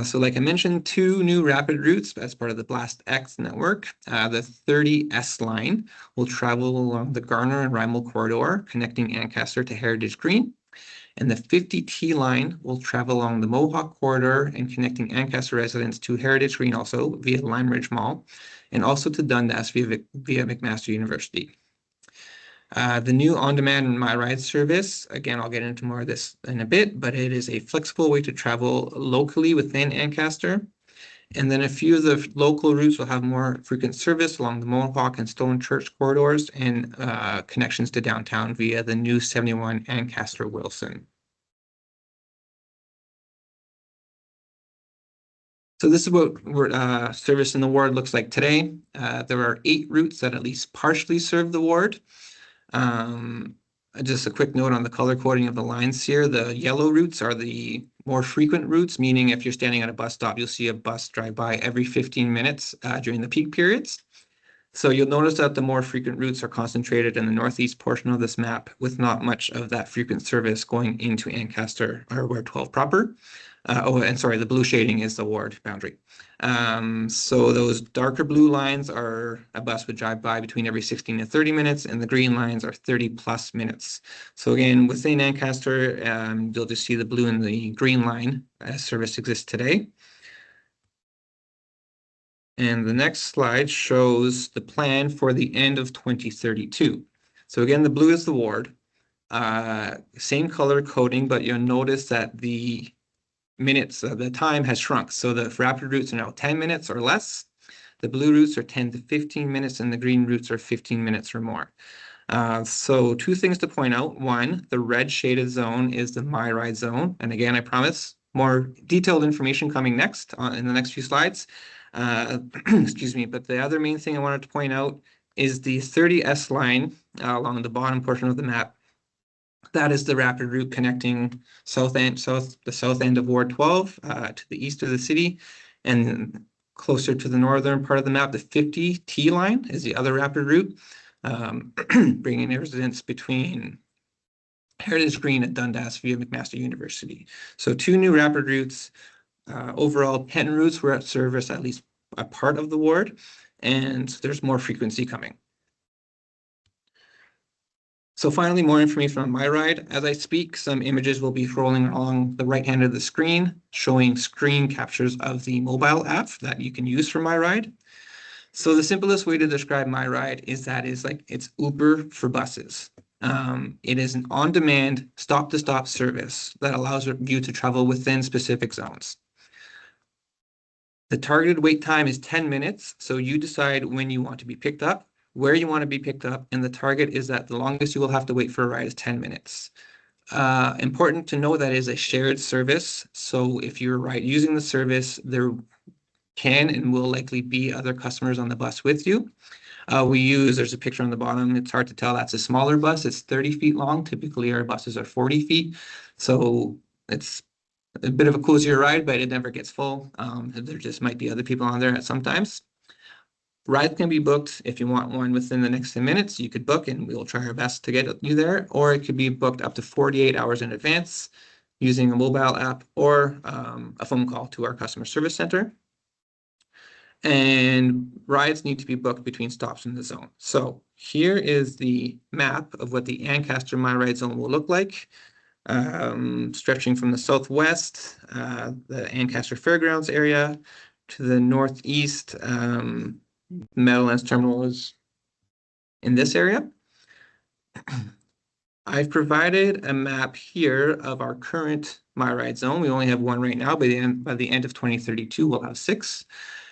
So like I mentioned, 2 new rapid routes as part of the Blast X network. The 30S line will travel along the Garner and Rymel corridor, connecting Ancaster to Heritage Green. And the 50T line will travel along the Mohawk corridor and connecting Ancaster residents to Heritage Green also via Lime Ridge Mall, and also to Dundas via McMaster University. The new on-demand MyRide service, again, I'll get into more of this in a bit, but it is a flexible way to travel locally within Ancaster. And then a few of the local routes will have more frequent service along the Mohawk and Stone Church corridors and connections to downtown via the new 71 Ancaster Wilson. So this is what service in the ward looks like today. There are 8 routes that at least partially serve the ward. Just a quick note on the color coding of the lines here. The yellow routes are the more frequent routes, meaning if you're standing at a bus stop, you'll see a bus drive by every 15 minutes during the peak periods. So you'll notice that the more frequent routes are concentrated in the northeast portion of this map, with not much of that frequent service going into Ancaster or Ward 12 proper. The blue shading is the ward boundary. So those darker blue lines are a bus would drive by between every 16 to 30 minutes, and the green lines are 30 plus minutes. So again, within Ancaster, you'll just see the blue and the green line as service exists today. And the next slide shows the plan for the end of 2032. So again, the blue is the ward. Same color coding, but you'll notice that the minutes, the time has shrunk. So the rapid routes are now 10 minutes or less. The blue routes are 10 to 15 minutes, and the green routes are 15 minutes or more. So 2 things to point out. 1, the red shaded zone is the MyRide zone. And again, I promise more detailed information coming next in the next few slides. Excuse me, but the other main thing I wanted to point out is the 30S line along the bottom portion of the map. That is the rapid route connecting the south end of Ward 12 to the east of the city, and closer to the northern part of the map, the 50T line is the other rapid route, bringing residents between Heritage Green and Dundas via McMaster University. So 2 new rapid routes. Overall, 10 routes were at service at least a part of the ward, and there's more frequency coming. So finally, more information on MyRide. As I speak, some images will be scrolling along the right hand of the screen, showing screen captures of the mobile app that you can use for MyRide. So the simplest way to describe MyRide is that it's Uber for buses. It is an on-demand, stop-to-stop service that allows you to travel within specific zones. The targeted wait time is 10 minutes, so you decide when you want to be picked up, where you want to be picked up, and the target is that the longest you will have to wait for a ride is 10 minutes. Important to know that it is a shared service, so if you're using the service, there can and will likely be other customers on the bus with you. There's a picture on the bottom, it's hard to tell, that's a smaller bus, it's 30 feet long, typically our buses are 40 feet, so it's a bit of a cozier ride, but it never gets full. There just might be other people on there at sometimes. Rides can be booked. If you want one within the next 10 minutes, you could book and we'll try our best to get you there, or it could be booked up to 48 hours in advance. using a mobile app or a phone call to our customer service center. And rides need to be booked between stops in the zone. So here is the map of what the Ancaster My Ride Zone will look like, stretching from the southwest, the Ancaster Fairgrounds area, to the northeast. Meadowlands Terminal is in this area. I've provided a map here of our current My Ride Zone. We only have one right now. By the end of 2032, we'll have 6.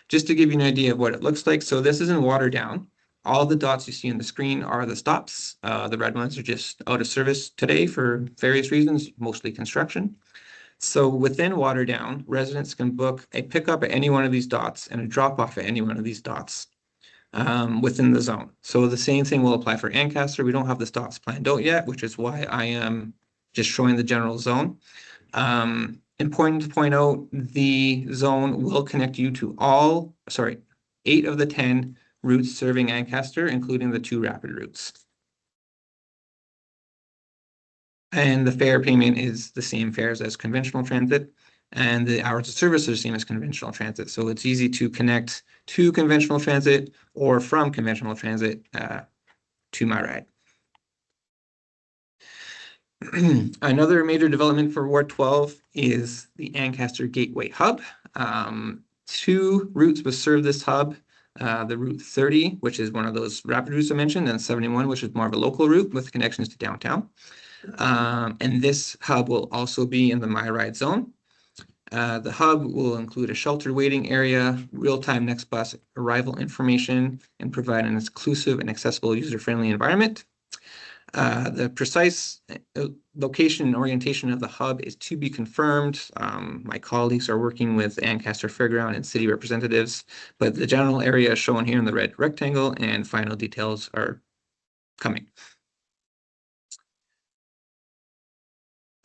Just to give you an idea of what it looks like. So this is in Waterdown. All the dots you see on the screen are the stops. The red ones are just out of service today for various reasons, mostly construction. So within Waterdown, residents can book a pickup at any one of these dots and a drop off at any one of these dots within the zone. So the same thing will apply for Ancaster. We don't have the stops planned out yet, which is why I am just showing the general zone. Important to point out, the zone will connect you to 8 of the 10 routes serving Ancaster, including the 2 rapid routes. And the fare payment is the same fares as conventional transit, and the hours of service are the same as conventional transit. So it's easy to connect to conventional transit or from conventional transit to My Ride. Another major development for Ward 12 is the Ancaster Gateway Hub. 2 routes will serve this hub. The Route 30, which is one of those rapid routes I mentioned, and 71, which is more of a local route with connections to downtown. And this hub will also be in the My Ride Zone. The hub will include a shelter waiting area, real-time next bus arrival information, and provide an exclusive and accessible user-friendly environment. The precise location and orientation of the hub is to be confirmed. My colleagues are working with Ancaster Fairground and city representatives, but the general area is shown here in the red rectangle, and final details are coming.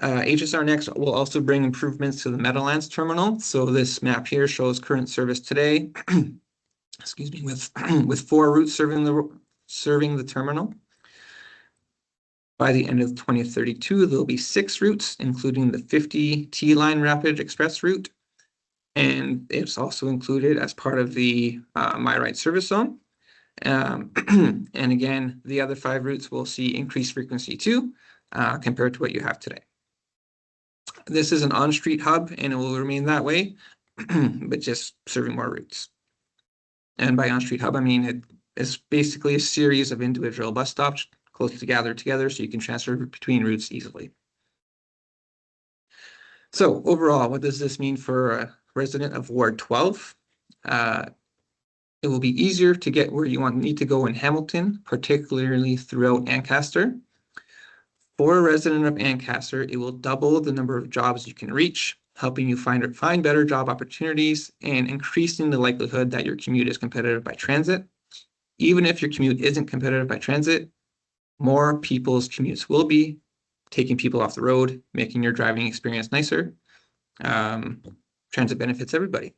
HSR Next will also bring improvements to the Meadowlands Terminal. So this map here shows current service today, excuse me, with 4 routes serving the terminal. By the end of 2032, there'll be 6 routes, including the 50 T-Line Rapid Express route. And it's also included as part of the My Ride service zone. And again, the other 5 routes will see increased frequency too, compared to what you have today. This is an on-street hub, and it will remain that way, but just serving more routes. And by on-street hub, I mean it is basically a series of individual bus stops close together so you can transfer between routes easily. So overall, what does this mean for a resident of Ward 12? It will be easier to get where you need to go in Hamilton, particularly throughout Ancaster. For a resident of Ancaster, it will double the number of jobs you can reach, helping you find better job opportunities and increasing the likelihood that your commute is competitive by transit. Even if your commute isn't competitive by transit, more people's commutes will be, taking people off the road, making your driving experience nicer. Transit benefits everybody.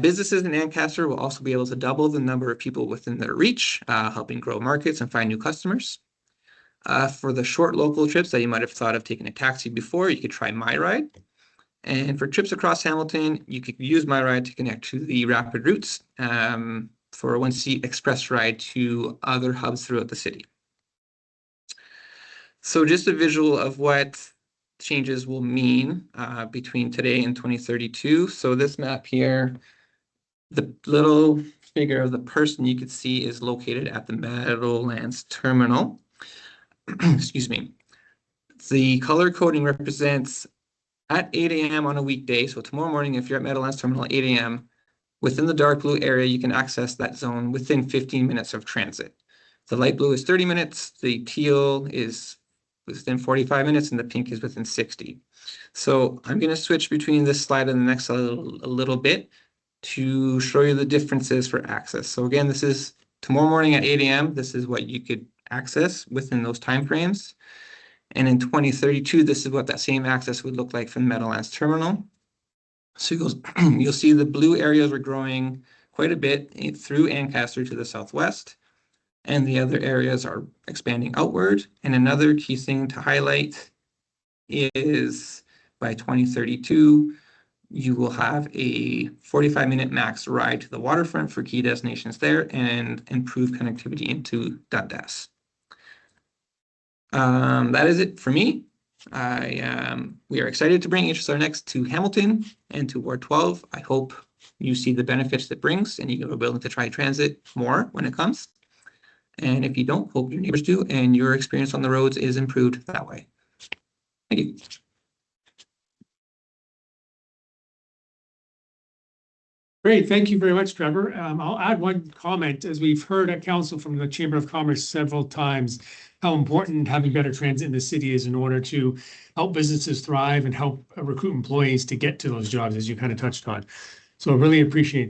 Businesses in Ancaster will also be able to double the number of people within their reach, helping grow markets and find new customers. For the short local trips that you might have thought of taking a taxi before, you could try My Ride. And for trips across Hamilton, you could use My Ride to connect to the rapid routes for a 1-seat express ride to other hubs throughout the city. So just a visual of what changes will mean between today and 2032. So this map here, the little figure of the person you could see is located at the Meadowlands Terminal. Excuse me. The color coding represents at 8 a.m. on a weekday. So tomorrow morning, if you're at Meadowlands Terminal at 8 a.m., within the dark blue area, you can access that zone within 15 minutes of transit. The light blue is 30 minutes, the teal is within 45 minutes, and the pink is within 60. So I'm going to switch between this slide and the next slide a little bit to show you the differences for access. So again, this is tomorrow morning at 8 a.m. This is what you could access within those timeframes. And in 2032, this is what that same access would look like from the Meadowlands Terminal. So you'll see the blue areas are growing quite a bit through Ancaster to the southwest, and the other areas are expanding outward. And another key thing to highlight is by 2032, you will have a 45-minute max ride to the waterfront for key destinations there and improve connectivity into Dundas. That is it for me. We are excited to bring HSR Next to Hamilton and to Ward 12. I hope you see the benefits that brings and you are willing to try transit more when it comes. And if you don't, hope your neighbors do and your experience on the roads is improved that way. Thank you. Great, thank you very much, Trevor. I'll add one comment, as we've heard at council from the Chamber of Commerce several times, how important having better transit in the city is in order to help businesses thrive and help recruit employees to get to those jobs, as you kind of touched on. So I really appreciate